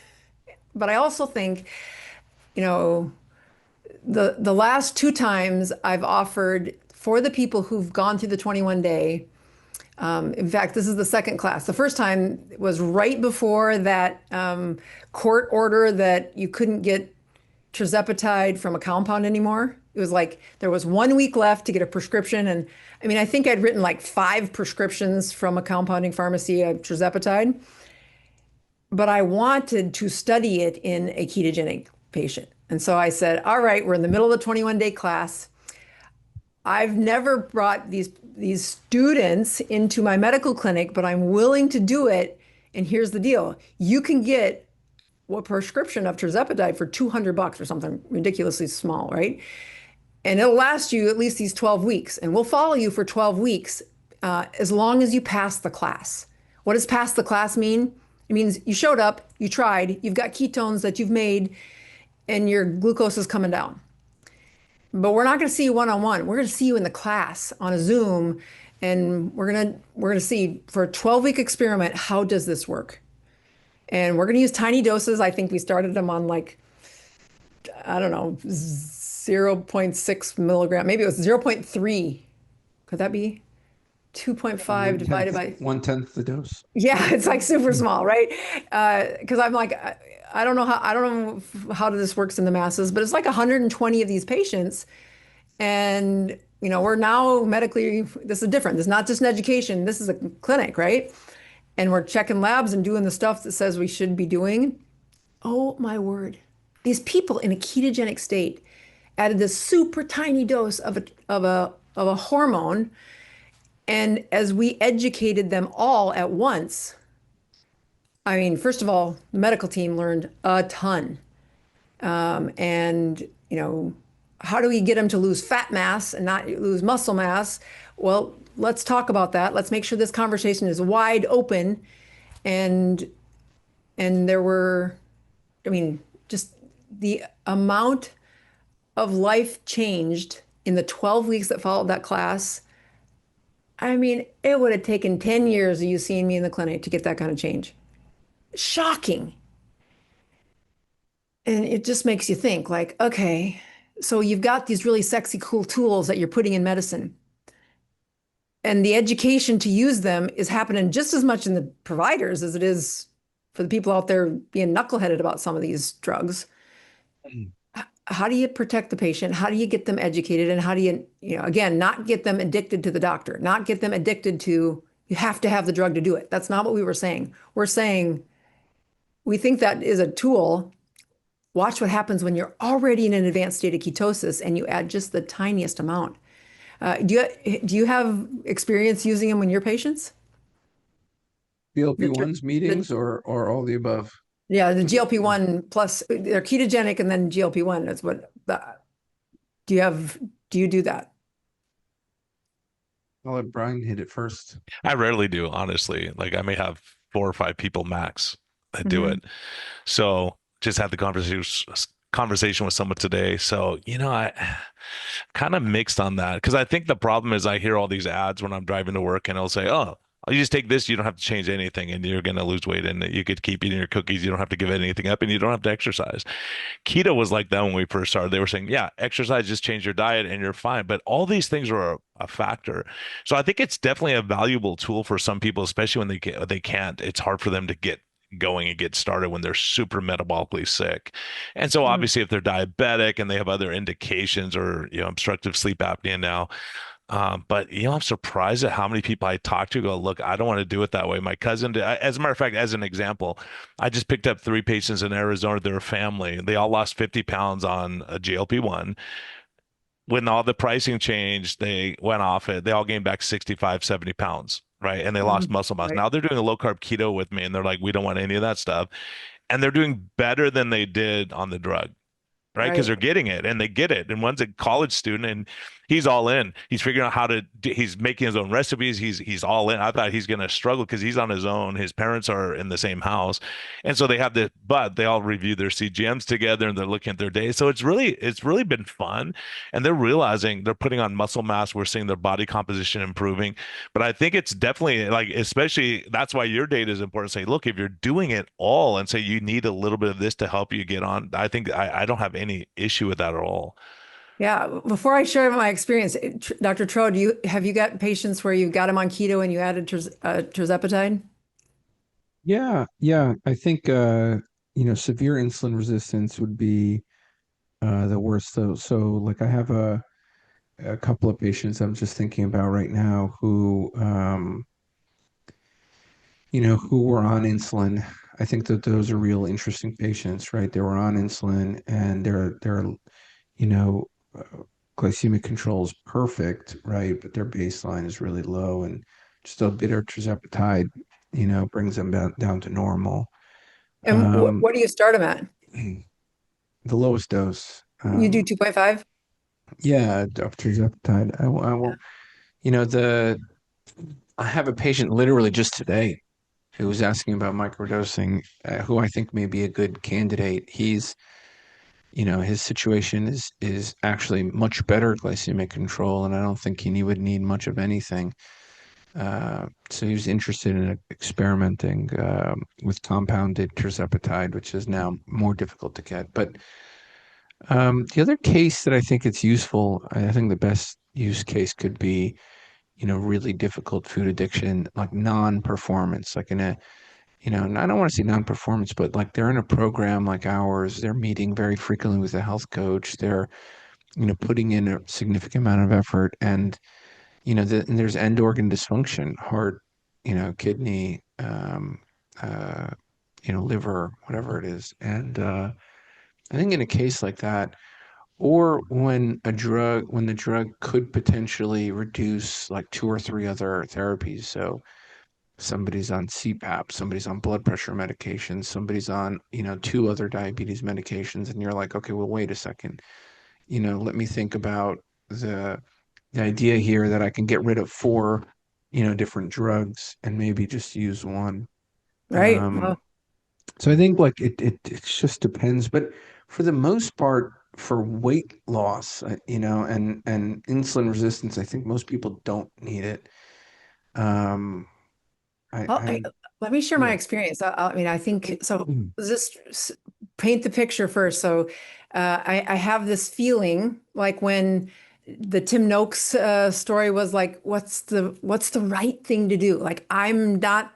But I also think, the last 2 times I've offered for the people who've gone through the 21-day, in fact, this is the 2nd class. The first time was right before that court order that you couldn't get tirzepatide from a compound anymore. It was like there was 1 week left to get a prescription. And I mean, I think I'd written like 5 prescriptions from a compounding pharmacy of tirzepatide, but I wanted to study it in a ketogenic patient. And so I said, all right, we're in the middle of the 21-day class. I've never brought these students into my medical clinic, but I'm willing to do it. And here's the deal. You can get a prescription of tirzepatide for $200 or something ridiculously small, right? And it'll last you at least these 12 weeks. And we'll follow you for 12 weeks as long as you pass the class. What does pass the class mean? It means you showed up, you tried, you've got ketones that you've made, and your glucose is coming down. But we're not going to see you one-on-one. We're going to see you in the class on a Zoom, and we're going to see for a 12-week experiment, how does this work? And we're going to use tiny doses. I think we started them on 0.6 milligram. Maybe it was 0.3. Could that be? 2.5 divided by 1/10 the dose. Yeah, it's like super small, right? Because I'm like, I don't know how this works in the masses, but it's like 120 of these patients, And, we're now medically, this is different. This is not just an education. This is a clinic, right? And we're checking labs and doing the stuff that says we should be doing. Oh my word. These people in a ketogenic state added this super tiny dose of a hormone. And as we educated them all at once, I mean, first of all, the medical team learned a ton. And, how do we get them to lose fat mass and not lose muscle mass? Well, let's talk about that. Let's make sure this conversation is wide open. And there were, I mean, just the amount of life changed in the 12 weeks that followed that class. I mean, it would have taken 10 years of you seeing me in the clinic to get that kind of change. Shocking. And it just makes you think like, okay, so you've got these really sexy, cool tools that you're putting in medicine. And the education to use them is happening just as much in the providers as it is for the people out there being knuckleheaded about some of these drugs. How do you protect the patient? How do you get them educated? And how do you, again, not get them addicted to the doctor, not get them addicted to, you have to have the drug to do it. That's not what we were saying. We're saying, we think that is a tool. Watch what happens when you're already in an advanced state of ketosis and you add just the tiniest amount. Do you have experience using them in your patients? GLP-1s meetings or all the above? Yeah, the GLP-1 plus they're ketogenic and then GLP-1. That's what do you do that? I'll let Brian hit it first. I rarely do, honestly. Like I may have 4 or 5 people max that do it. So just had the conversation with someone today. So, I kind of mixed on that because I think the problem is I hear all these ads when I'm driving to work and it'll say, oh, you just take this, you don't have to change anything and you're going to lose weight and you could keep eating your cookies. You don't have to give anything up and you don't have to exercise. Keto was like that when we first started. They were saying, yeah, exercise, just change your diet and you're fine. But all these things are a factor. So I think it's definitely a valuable tool for some people, especially when they can't. It's hard for them to get going and get started when they're super metabolically sick. And so obviously if they're diabetic and they have other indications or, obstructive sleep apnea now, but I'm surprised at how many people I talk to go, look, I don't want to do it that way. My cousin did. As a matter of fact, as an example, I just picked up 3 patients in Arizona. They're a family. They all lost 50 pounds on a GLP-1. When all the pricing changed, they went off it. They all gained back 65, 70 pounds. Right. And they lost muscle mass. Right. Now they're doing a low carb keto with me and they're like, we don't want any of that stuff. And they're doing better than they did on the drug. Right. Because they're getting it and they get it. And one's a college student and he's all in. He's figuring out how to, he's making his own recipes. He's all in. I thought he's going to struggle because he's on his own. His parents are in the same house. And so they have but they all review their CGMs together and they're looking at their day. So it's really been fun. And they're realizing they're putting on muscle mass. We're seeing their body composition improving. But I think it's definitely like, especially that's why your data is important. Say, look, if you're doing it all and say you need a little bit of this to help you get on, I think I don't have any issue with that at all. Yeah. Before I share my experience, Dr. Tro, have you got patients where you got them on keto and you added tirzepatide? Yeah. I think severe insulin resistance would be the worst. So like I have a couple of patients I'm just thinking about right now who who were on insulin. I think that those are real interesting patients, right? They were on insulin and they're glycemic control is perfect, right? But their baseline is really low, and just a bit of tirzepatide, brings them down to normal. And what do you start them at? The lowest dose. You do 2.5? Yeah, of tirzepatide. I will. I have a patient literally just today who was asking about microdosing, who I think may be a good candidate. He's his situation is actually much better glycemic control, and I don't think he would need much of anything. So he was interested in experimenting with compounded tirzepatide, which is now more difficult to get. But the other case that I think it's useful, I think the best use case could be, really difficult food addiction, like non-performance, like in a and I don't want to say non-performance, but like they're in a program like ours, they're meeting very frequently with a health coach. They're, putting in a significant amount of effort, and and there's end organ dysfunction, heart, kidney, liver, whatever it is. And I think in a case like that, or when the drug could potentially reduce like 2 or 3 other therapies. So somebody's on CPAP, somebody's on blood pressure medication, somebody's on, 2 other diabetes medications, and you're like, okay, well, wait a second. Let me think about the idea here that I can get rid of 4, different drugs and maybe just use one. Right. So I think like it just depends, but for the most part, for weight loss, and insulin resistance, I think most people don't need it. Let me share my experience. I mean, I think so. Just paint the picture first. So, I have this feeling like when the Tim Noakes story was like, what's the right thing to do? Like, I'm not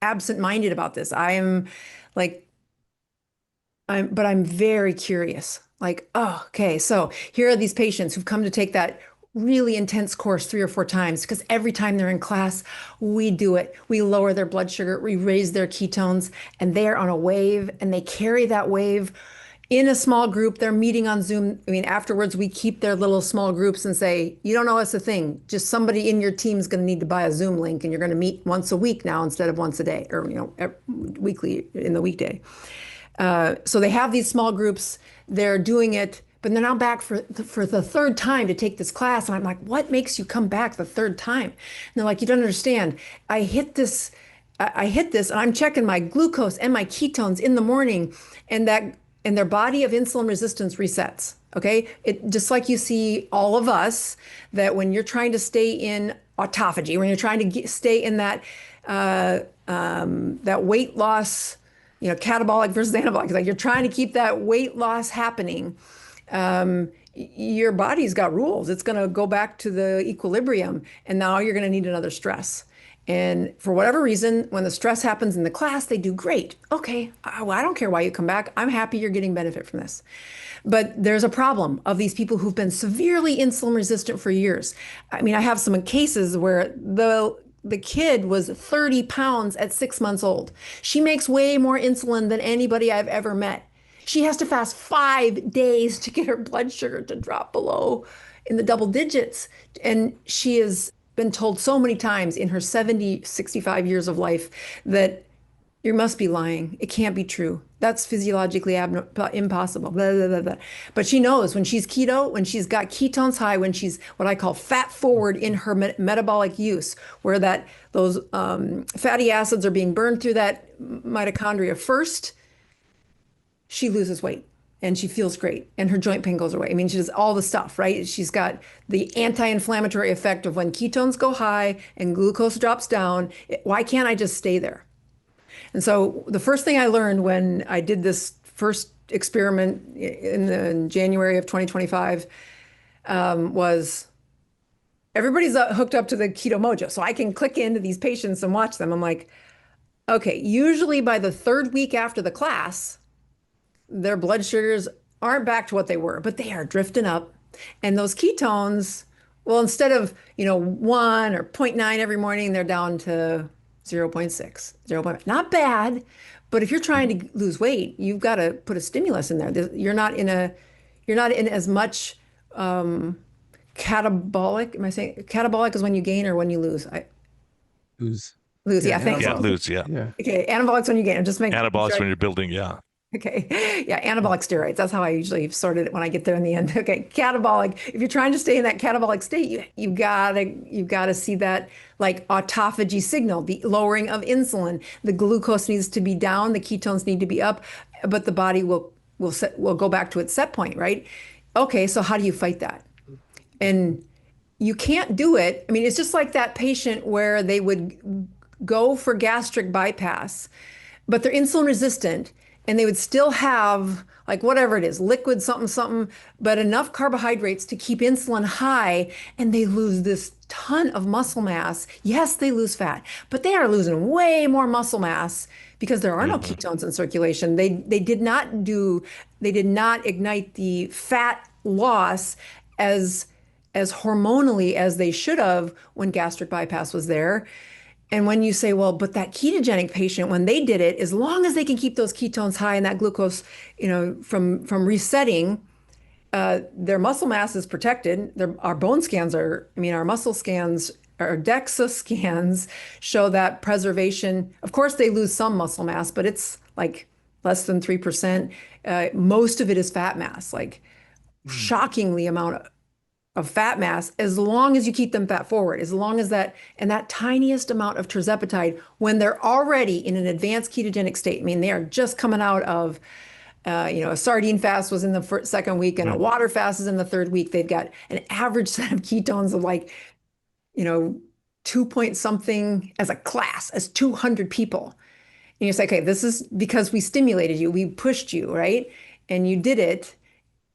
absent-minded about this. But I'm very curious. Like, oh, okay, so here are these patients who've come to take that really intense course 3 or 4 times, because every time they're in class, we do it. We lower their blood sugar, we raise their ketones, and they're on a wave, and they carry that wave in a small group. They're meeting on Zoom. I mean, afterwards, we keep their little small groups and say, you don't know it's a thing. Just somebody in your team is going to need to buy a Zoom link, and you're going to meet once a week now instead of once a day, or weekly in the weekday. So they have these small groups. They're doing it, but they're now back for the 3rd time to take this class. And I'm like, what makes you come back the 3rd time? And they're like, you don't understand. I hit this, and I'm checking my glucose and my ketones in the morning, and their body of insulin resistance resets. Okay, it just like you see all of us, that when you're trying to stay in autophagy, when you're trying to stay in that weight loss, catabolic versus anabolic, like you're trying to keep that weight loss happening. Your body's got rules. It's going to go back to the equilibrium, and now you're going to need another stress. And for whatever reason, when the stress happens in the class, they do great. Okay, I don't care why you come back. I'm happy you're getting benefit from this. But there's a problem of these people who've been severely insulin resistant for years. I mean, I have some cases where the kid was 30 pounds at 6 months old. She makes way more insulin than anybody I've ever met. She has to fast 5 days to get her blood sugar to drop below in the double digits. And she has been told so many times in her 70, 65 years of life that you must be lying. It can't be true. That's physiologically impossible. Blah, blah, blah, blah. But she knows when she's keto, when she's got ketones high, when she's what I call fat forward in her metabolic use, where those fatty acids are being burned through that mitochondria first, she loses weight and she feels great and her joint pain goes away. I mean, she does all the stuff, right? She's got the anti-inflammatory effect of when ketones go high and glucose drops down. Why can't I just stay there? And so the first thing I learned when I did this first experiment in January of 2025 was everybody's hooked up to the Keto Mojo. So I can click into these patients and watch them. I'm like, okay, usually by the 3rd week after the class, their blood sugars aren't back to what they were, but they are drifting up. And those ketones, well, instead of, 1 or 0.9 every morning, they're down to 0.6, 0.5. Not bad, but if you're trying to lose weight, you've got to put a stimulus in there. You're not in as much catabolic. Am I saying catabolic is when you gain or when you lose? Lose. Lose, yeah. Thanks. Yeah, lose, yeah. Okay, anabolics when you gain. I'm just making anabolics when you're building, yeah. Okay. Yeah, anabolic steroids. That's how I usually sorted it when I get there in the end. Okay, catabolic. If you're trying to stay in that catabolic state, you've gotta see that like autophagy signal, the lowering of insulin. The glucose needs to be down, the ketones need to be up, but the body will go back to its set point, right? Okay, so how do you fight that? And you can't do it. I mean, it's just like that patient where they would go for gastric bypass, but they're insulin resistant. And they would still have like whatever it is, liquid something, but enough carbohydrates to keep insulin high, and they lose this ton of muscle mass. Yes, they lose fat, but they are losing way more muscle mass because there are no ketones in circulation. They did not ignite the fat loss as hormonally as they should have when gastric bypass was there. And when you say, well, but that ketogenic patient, when they did it, as long as they can keep those ketones high and that glucose, from resetting, their muscle mass is protected. Our bone scans our muscle scans, our DEXA scans show that preservation. Of course, they lose some muscle mass, but it's like less than 3%. Most of it is fat mass, like shockingly amount of fat mass, as long as you keep them fat forward, as long as that tiniest amount of tirzepatide, when they're already in an advanced ketogenic state. I mean, they are just coming out of, a sardine fast was in the second week and a water fast is in the third week. They've got an average set of ketones of like, 2 point something as a class, as 200 people. And you say, okay, this is because we stimulated you, we pushed you, right? And you did it.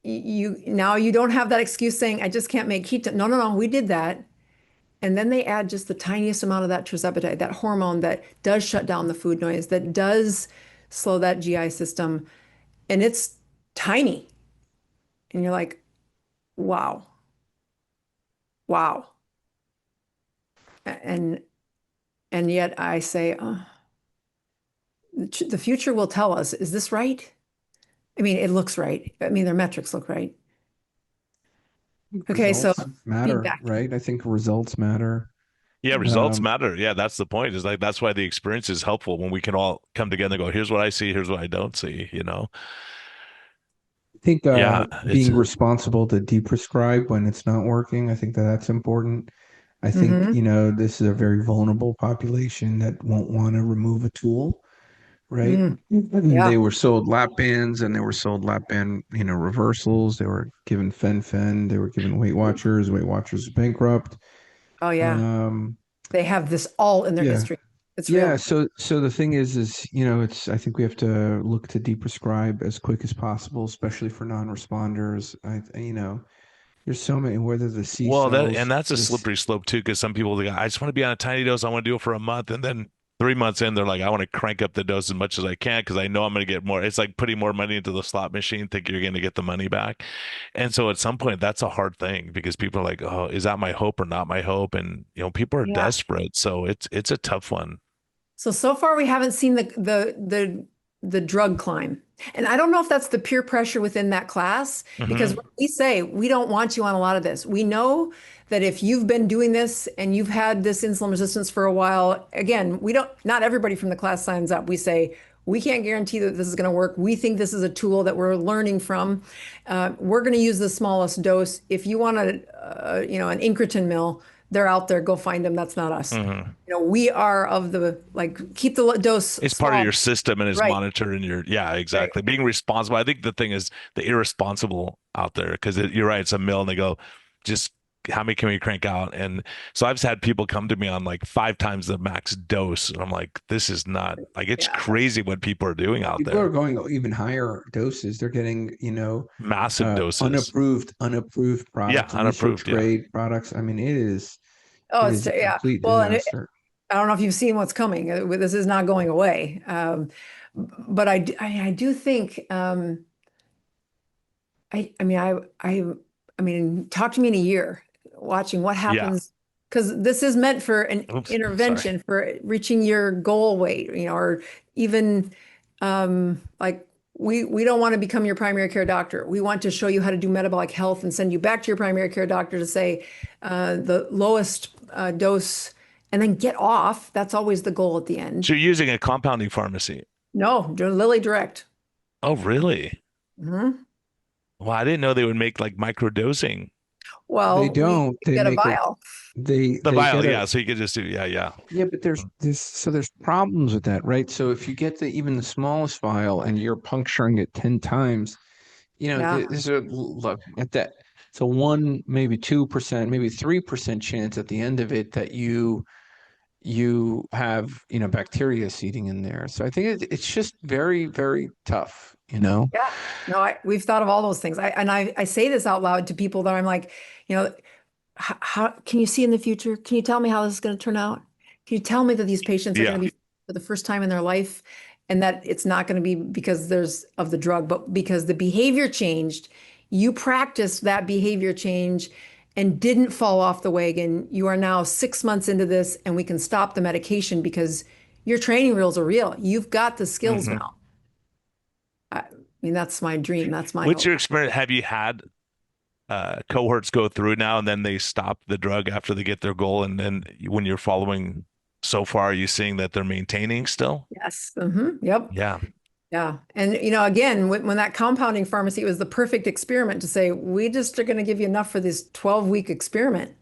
Now you don't have that excuse saying, I just can't make ketone. No, we did that. And then they add just the tiniest amount of that tirzepatide, that hormone that does shut down the food noise, that does slow that GI system. And it's tiny. And you're like, wow. And yet I say, the future will tell us, is this right? I mean, it looks right. I mean, their metrics look right. Okay, results so matter, feedback. right? I think results matter. Yeah, results matter. Yeah, that's the point. Is like that's why the experience is helpful when we can all come together and go, here's what I see, here's what I don't see, I think Yeah, being responsible to deprescribe when it's not working, I think that's important. I think, this is a very vulnerable population that won't want to remove a tool, right? Yeah. They were sold lap bands and they were sold lap band, reversals. They were given fen. They were given Weight Watchers. Weight Watchers is bankrupt. Oh, yeah. They have this all in their history. It's real. So the thing is, I think we have to look to deprescribe as quick as possible, especially for non-responders. There's so many, whether the C cells. That's a slippery slope too, because some people think, I just want to be on a tiny dose. I want to do it for a month, and then 3 months in, they're like, I want to crank up the dose as much as I can because I know I'm going to get more. It's like putting more money into the slot machine, think you're going to get the money back. And so at some point, that's a hard thing because people are like, oh, is that my hope or not my hope? And people are desperate, so it's a tough one. So far we haven't seen the drug climb. And I don't know if that's the peer pressure within that class, because when we say we don't want you on a lot of this, we know that if you've been doing this and you've had this insulin resistance for a while, again, not everybody from the class signs up. We say, we can't guarantee that this is going to work. We think this is a tool that we're learning from. We're going to use the smallest dose. If you want an incretin mill, they're out there. Go find them. That's not us. We are of the, keep the dose. It's small. Part of your system and it's monitored and exactly. Right. Being responsible. I think the thing is the irresponsible out there, because you're right. It's a mill and they go, just how many can we crank out? And so I've had people come to me on 5 times the max dose. And I'm like, this is not it's crazy what people are doing out there. People are going even higher doses. They're getting, massive doses, unapproved products, unapproved grade products. I mean, it is. Oh, it's well, and I don't know if you've seen what's coming. This is not going away. But I do think. I mean, talk to me in a year, watching what happens, because this is meant for an intervention for reaching your goal weight, or even we don't want to become your primary care doctor. We want to show you how to do metabolic health and send you back to your primary care doctor to say the lowest dose and then get off. That's always the goal at the end. So you're using a compounding pharmacy? No, Lilly Direct. Oh, really? Well, I didn't know they would make micro dosing. Well, they don't. They get a vial. The vial, so you could just do, Yeah, but there's problems with that, right? So if you get even the smallest vial and you're puncturing it 10 times, there's a look at that. It's a 1%, maybe 2%, maybe 3% chance at the end of it that you have bacteria seeding in there. So I think it's just very, very tough. Yeah, no, we've thought of all those things. I say this out loud to people that I'm like, how can you see in the future? Can you tell me how this is going to turn out? Can you tell me that these patients are going to be for the first time in their life, and that it's not going to be because of the drug, but because the behavior changed you practiced that behavior change and didn't fall off the wagon. You are now 6 months into this, and we can stop the medication because your training wheels are real. You've got the skills now. I mean, that's my dream. That's my What's hope. your experience? Have you had cohorts go through now and then they stop the drug after they get their goal? And then when you're following so far, are you seeing that they're maintaining still? Yes. Yep. Yeah. Yeah. And, again, when that compounding pharmacy, it was the perfect experiment to say, we just are going to give you enough for this 12-week experiment.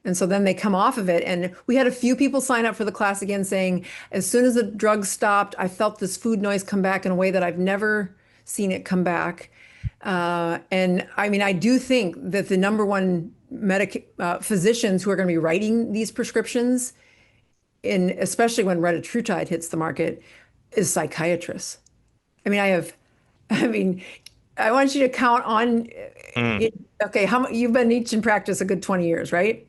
And so then they come off of it. And we had a few people sign up for the class again saying, as soon as the drug stopped, I felt this food noise come back in a way that I've never seen it come back. And I mean, I do think that the number one physicians who are going to be writing these prescriptions, especially when retatrutide hits the market, is psychiatrists. I mean, I want you to count on, okay, you've been each in practice a good 20 years, right?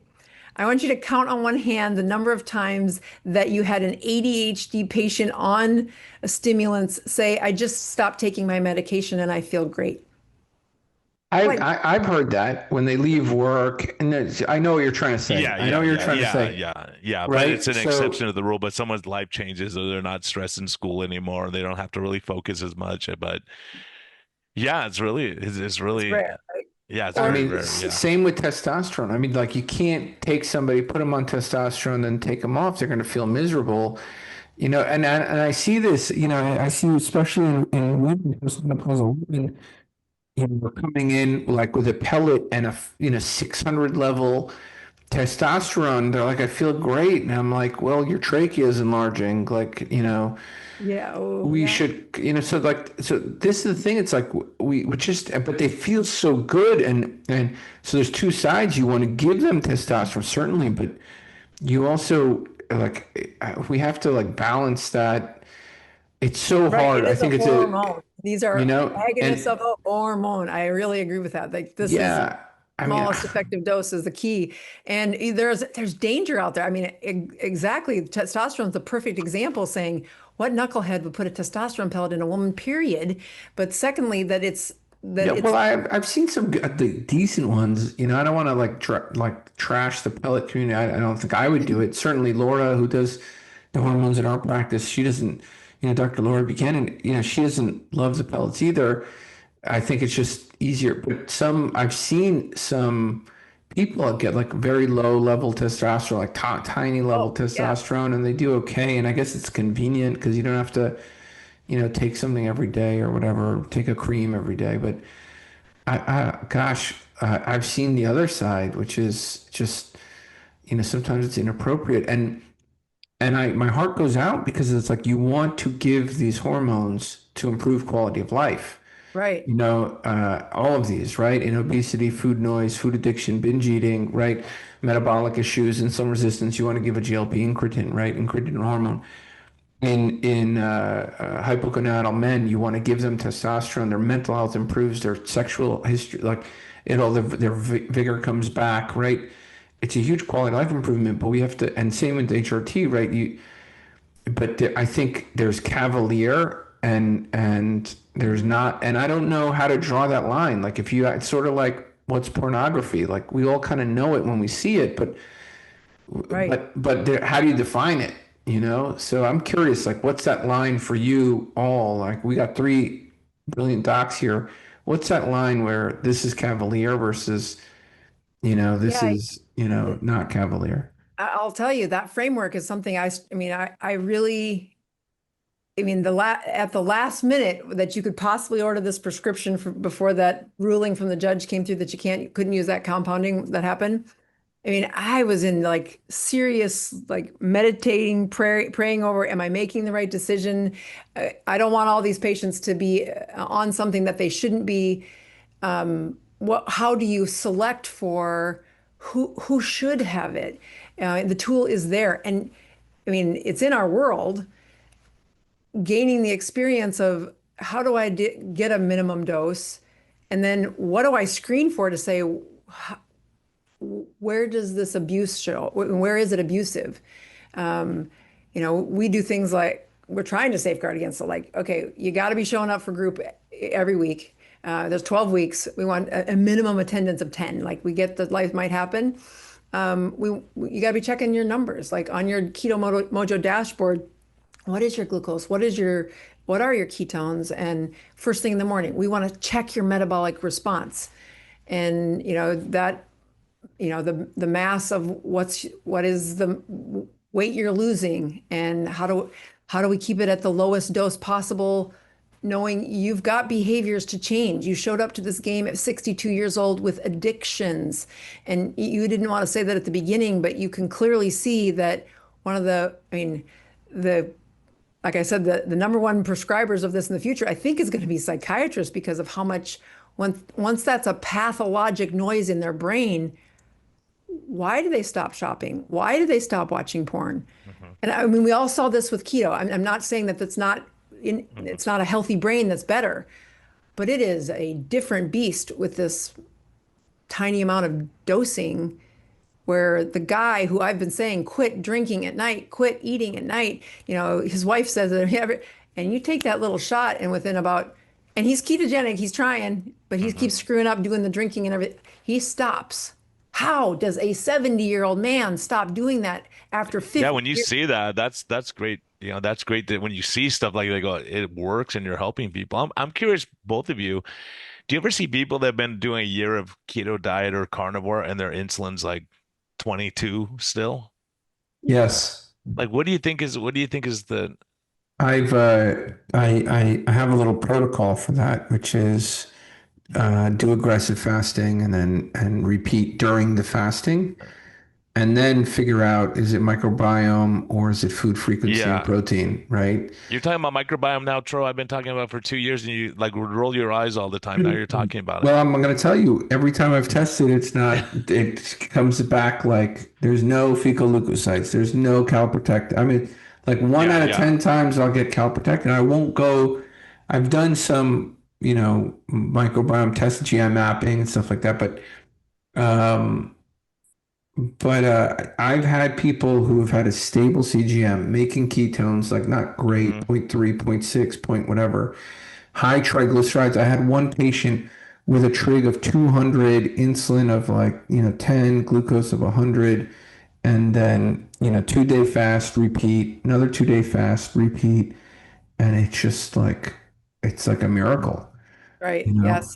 I want you to count on one hand the number of times that you had an ADHD patient on stimulants say, I just stopped taking my medication and I feel great. I've heard that when they leave work, and I know what you're trying to say. I know what you're trying to say. Yeah. Right? But it's an exception to the rule. But someone's life changes, or they're not stressed in school anymore. They don't have to really focus as much. But yeah, it's really It's rare, right? Yeah, it's very rare. Yeah. Same with testosterone. I mean, like, you can't take somebody, put them on testosterone, then take them off. They're going to feel miserable. And I see this. I see especially in women, postmenopausal women. We're coming in like with a pellet and a 600 level testosterone. They're like, I feel great. And I'm like, well, your trachea is enlarging. Like, Yeah. we should, so this is the thing. It's like, we just, but they feel so good. And so there's two sides. You want to give them testosterone, certainly, but you also we have to balance that. It's so hard. I think it's hormone. These are agonists of a hormone. I really agree with that. This is smallest effective dose is the key. And there's danger out there. I mean, exactly. Testosterone is the perfect example, saying what knucklehead would put a testosterone pellet in a woman, period. But secondly, well, I've seen some decent ones. I don't want to trash the pellet community. I don't think I would do it. Certainly Laura, who does the hormones in our practice, she doesn't. Dr. Laura Buchanan, she doesn't love the pellets either. I think it's just easier. But I've seen some people get very low level testosterone, like tiny level testosterone, and they do okay. And I guess it's convenient because you don't have to, take something every day or whatever, take a cream every day. But I've seen the other side, which is just, sometimes it's inappropriate. And my heart goes out because it's like you want to give these hormones to improve quality of life. Right. All of these, right? In obesity, food noise, food addiction, binge eating, right? Metabolic issues, insulin resistance, you want to give a GLP incretin, right? Incretin hormone. In hypogonadal men, you want to give them testosterone. Their mental health improves, their sexual history, their vigor comes back, right? It's a huge quality of life improvement, but we have to, and same with HRT, right? I think there's cavalier and there's not, and I don't know how to draw that line. It's sort of like what's pornography? We all kind of know it when we see it, but how do you define it? So I'm curious, what's that line for you all? We got 3 brilliant docs here. What's that line where this is cavalier versus this is, not cavalier? I'll tell you, that framework is something at the last minute that you could possibly order this prescription before that ruling from the judge came through that you couldn't use that compounding that happened. I was in serious, meditating, praying over, am I making the right decision? I don't want all these patients to be on something that they shouldn't be. How do you select for who should have it? The tool is there. And it's in our world, gaining the experience of how do I get a minimum dose? And then what do I screen for to say, where does this abuse show? Where is it abusive? We do things like we're trying to safeguard against it. Okay, you got to be showing up for group every week. There's 12 weeks. We want a minimum attendance of 10. Like, we get that life might happen. You got to be checking your numbers, like on your Mojo dashboard. What is your glucose? What are your ketones? And first thing in the morning, we want to check your metabolic response. And the mass of what is the weight you're losing, and how do we keep it at the lowest dose possible, knowing you've got behaviors to change. You showed up to this game at 62 years old with addictions, and you didn't want to say that at the beginning, but you can clearly see that like I said, the number one prescribers of this in the future, I think, is going to be psychiatrists, because of how much, once that's a pathologic noise in their brain, why do they stop shopping? Why do they stop watching porn? And I mean, we all saw this with keto. I'm not saying that it's not a healthy brain that's better, but it is a different beast with this tiny amount of dosing, where the guy who I've been saying, quit drinking at night, quit eating at night, his wife says that, and you take that little shot, and and he's ketogenic, he's trying, but he keeps screwing up doing the drinking and everything. He stops. How does a 70-year-old man stop doing that after 50 Yeah, when you years? see that, that's great. That's great that when you see stuff like that, go, it works and you're helping people. I'm curious, both of you, do you ever see people that have been doing a year of keto diet or carnivore and their insulin's like 22 still? Yes. Like, what do you think is the I have a little protocol for that, which is do aggressive fasting and repeat during the fasting, and then figure out, is it microbiome or is it food frequency and protein, right? You're talking about microbiome now, Tro. I've been talking about it for 2 years, and you like would roll your eyes all the time. Now you're talking about it. Well, I'm going to tell you, every time I've tested, it comes back like there's no fecal leukocytes, there's no calprotectin. I mean, like 1 out of 10 times I'll get calprotectin. I won't go. I've done some, microbiome tests, GI mapping and stuff like that, but I've had people who have had a stable CGM making ketones, like not great, 0.3, 0.6, point whatever, high triglycerides. I had one patient with a trig of 200, insulin of 10, glucose of 100, and then 2-day fast, repeat, another 2-day fast, repeat, and it's just it's like a miracle. Right. Yes.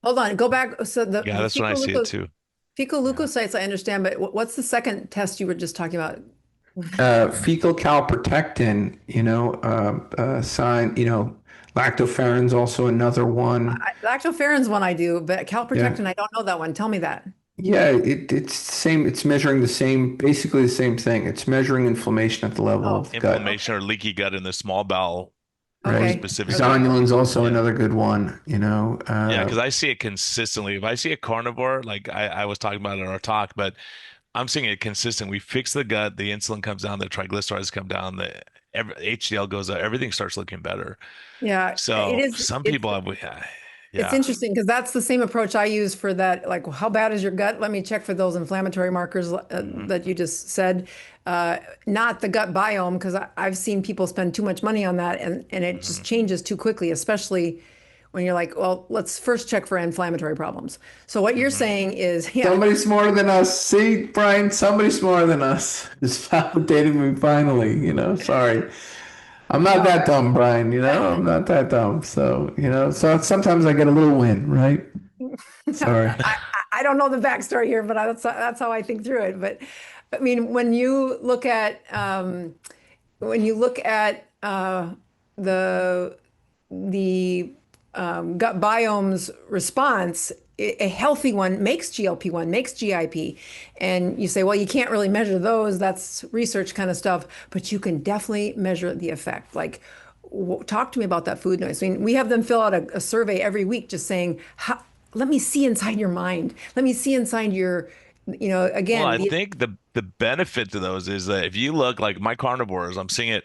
Hold on. Go back. So that's when I see it too. Fecal leukocytes, I understand, but what's the second test you were just talking about? Fecal calprotectin, sign, lactoferrin's also another one. Lactoferrin's one I do, but calprotectin, I don't know that one. Tell me that. Yeah, it's same. It's measuring basically the same thing. It's measuring inflammation at the level of the gut. Inflammation or leaky gut in the small bowel. Right. Zonulin's also another good one, because I see it consistently. If I see a carnivore, like I was talking about in our talk, but I'm seeing it consistent. We fix the gut, the insulin comes down, the triglycerides come down, the HDL goes up, everything starts looking better. Yeah. So some people have. It's interesting, because that's the same approach I use for that. Like, how bad is your gut? Let me check for those inflammatory markers that you just said. Not the gut biome, because I've seen people spend too much money on that, and it just changes too quickly, especially when you're like, well, let's first check for inflammatory problems. So what you're saying is, somebody smarter than us. See, Brian, somebody smarter than us is validating me finally. Sorry. I'm not that dumb, Brian, I'm not that dumb. So, so sometimes I get a little win, right? Sorry. I don't know the backstory here, but that's how I think through it. But I mean, when you look at the gut biome's response, a healthy one makes GLP-1, makes GIP, and you say, well, you can't really measure those. That's research kind of stuff, but you can definitely measure the effect. Like, talk to me about that food noise. I mean, we have them fill out a survey every week, just saying, let me see inside your mind. Let me see inside your, again. Well, I think the benefit to those is that if you look like my carnivores, I'm seeing it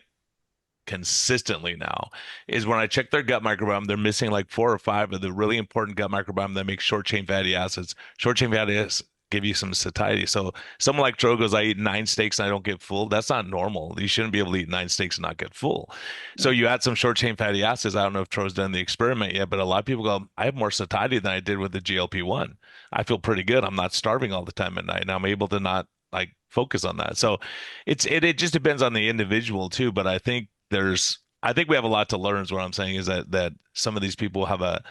consistently now, is when I check their gut microbiome, they're missing like 4 or 5 of the really important gut microbiome that makes short chain fatty acids. Short chain fatty give you some satiety. So someone like Tro goes, I eat 9 steaks and I don't get full. That's not normal. You shouldn't be able to eat 9 steaks and not get full. So you add some short chain fatty acids. I don't know if Tro's done the experiment yet, but a lot of people go, I have more satiety than I did with the GLP-1. I feel pretty good. I'm not starving all the time at night, and I'm able to not like focus on that. So it just depends on the individual too. But I think we have a lot to learn is what I'm saying, is that some of these people have a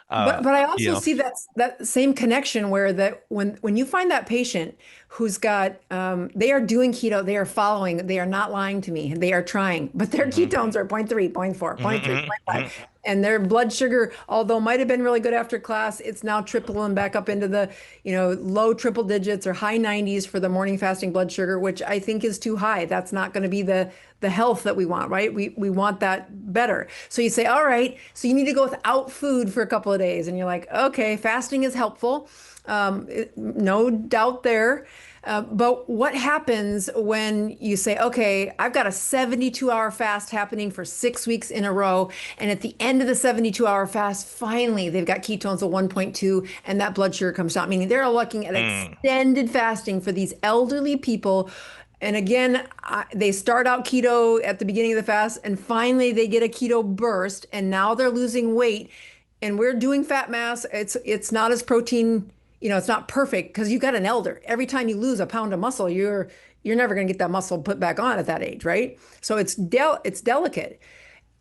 but I also see that same connection where that when you find that patient who's got they are doing keto, they are following, they are not lying to me, they are trying, but their ketones are 0.3, 0.4, 0.3, 0.5. And their blood sugar, although might have been really good after class, it's now tripling back up into the, low triple digits or high 90s for the morning fasting blood sugar, which I think is too high. That's not going to be the health that we want, right? We want that better. So you say, all right, so you need to go without food for a couple of days. And you're like, okay, fasting is helpful. No doubt there. But what happens when you say, okay, I've got a 72-hour fast happening for 6 weeks in a row, and at the end of the 72-hour fast, finally, they've got ketones of 1.2, and that blood sugar comes down, meaning they're looking at extended fasting for these elderly people. And again, they start out keto at the beginning of the fast, and finally they get a keto burst, and now they're losing weight, and we're doing fat mass. It's not as protein, it's not perfect because you've got an elder. Every time you lose a pound of muscle, you're never going to get that muscle put back on at that age, right? So it's delicate.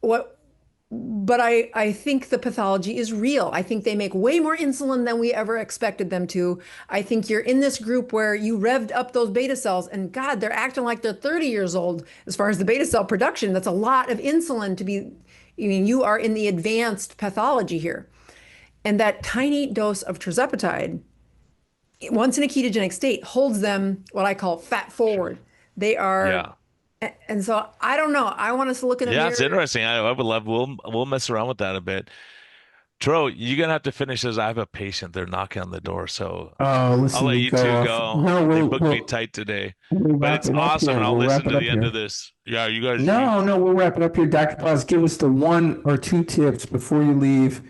But I think the pathology is real. I think they make way more insulin than we ever expected them to. I think you're in this group where you revved up those beta cells, and God, they're acting like they're 30 years old as far as the beta cell production. That's a lot of insulin to be, you are in the advanced pathology here. And that tiny dose of tirzepatide, once in a ketogenic state, holds them what I call fat forward. They are, and so I don't know. I want us to look in the mirror. It's interesting. I would love. We'll mess around with that a bit. Tro, you're gonna have to finish this. I have a patient. They're knocking on the door, so I'll let you two go. No, they booked me tight today, but it's awesome. I'll listen to the end of this. Yeah, you guys. No, we'll wrap it up here. Dr. Paz, give us the 1 or 2 tips before you leave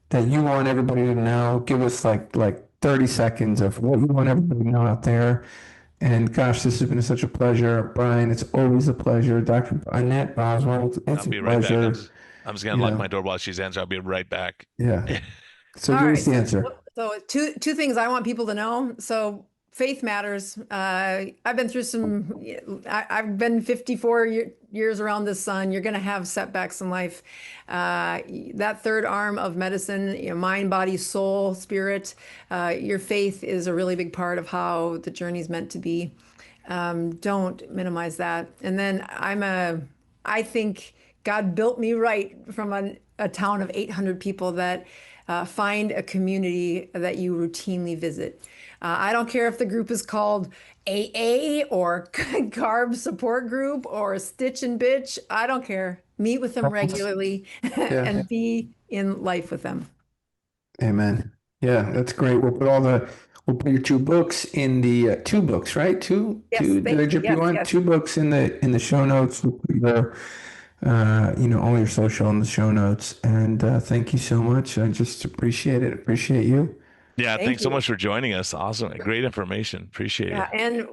that you want everybody to know. Give us like 30 seconds of what you want everybody to know out there. And gosh, this has been such a pleasure. Brian, it's always a pleasure. Dr. Annette Bosworth, it's a pleasure. Right back. I'm just going to lock my door while she's answering. I'll be right back. Yeah. So here's the answer. So two things I want people to know. So faith matters. I've been 54 years around the sun. You're going to have setbacks in life. That third arm of medicine, mind, body, soul, spirit, your faith is a really big part of how the journey is meant to be. Don't minimize that. And then I think God built me right from a town of 800 people that find a community that you routinely visit. I don't care if the group is called AA or Carb Support Group or Stitch and Bitch. I don't care. Meet with them regularly and be in life with them. Amen. Yeah, that's great. We'll put your 2 books in the 2 books, right? Two. Yes, did I jump you on? 2 books in the show notes. We'll put all your social in the show notes. And thank you so much. I just appreciate it. Appreciate you. Yeah, thanks so much for joining us. Awesome. Great information. Appreciate it. And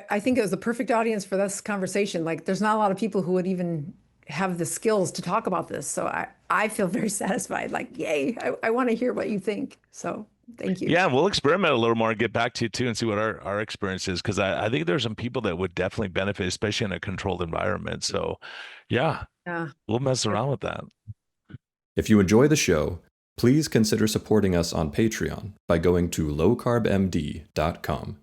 I think it was the perfect audience for this conversation. Like, there's not a lot of people who would even have the skills to talk about this. So I feel very satisfied. Like, yay, I want to hear what you think. So thank you. Yeah, we'll experiment a little more and get back to you too and see what our experience is. Because I think there's some people that would definitely benefit, especially in a controlled environment. So yeah, we'll mess around with that. If you enjoy the show, please consider supporting us on Patreon by going to lowcarbmd.com.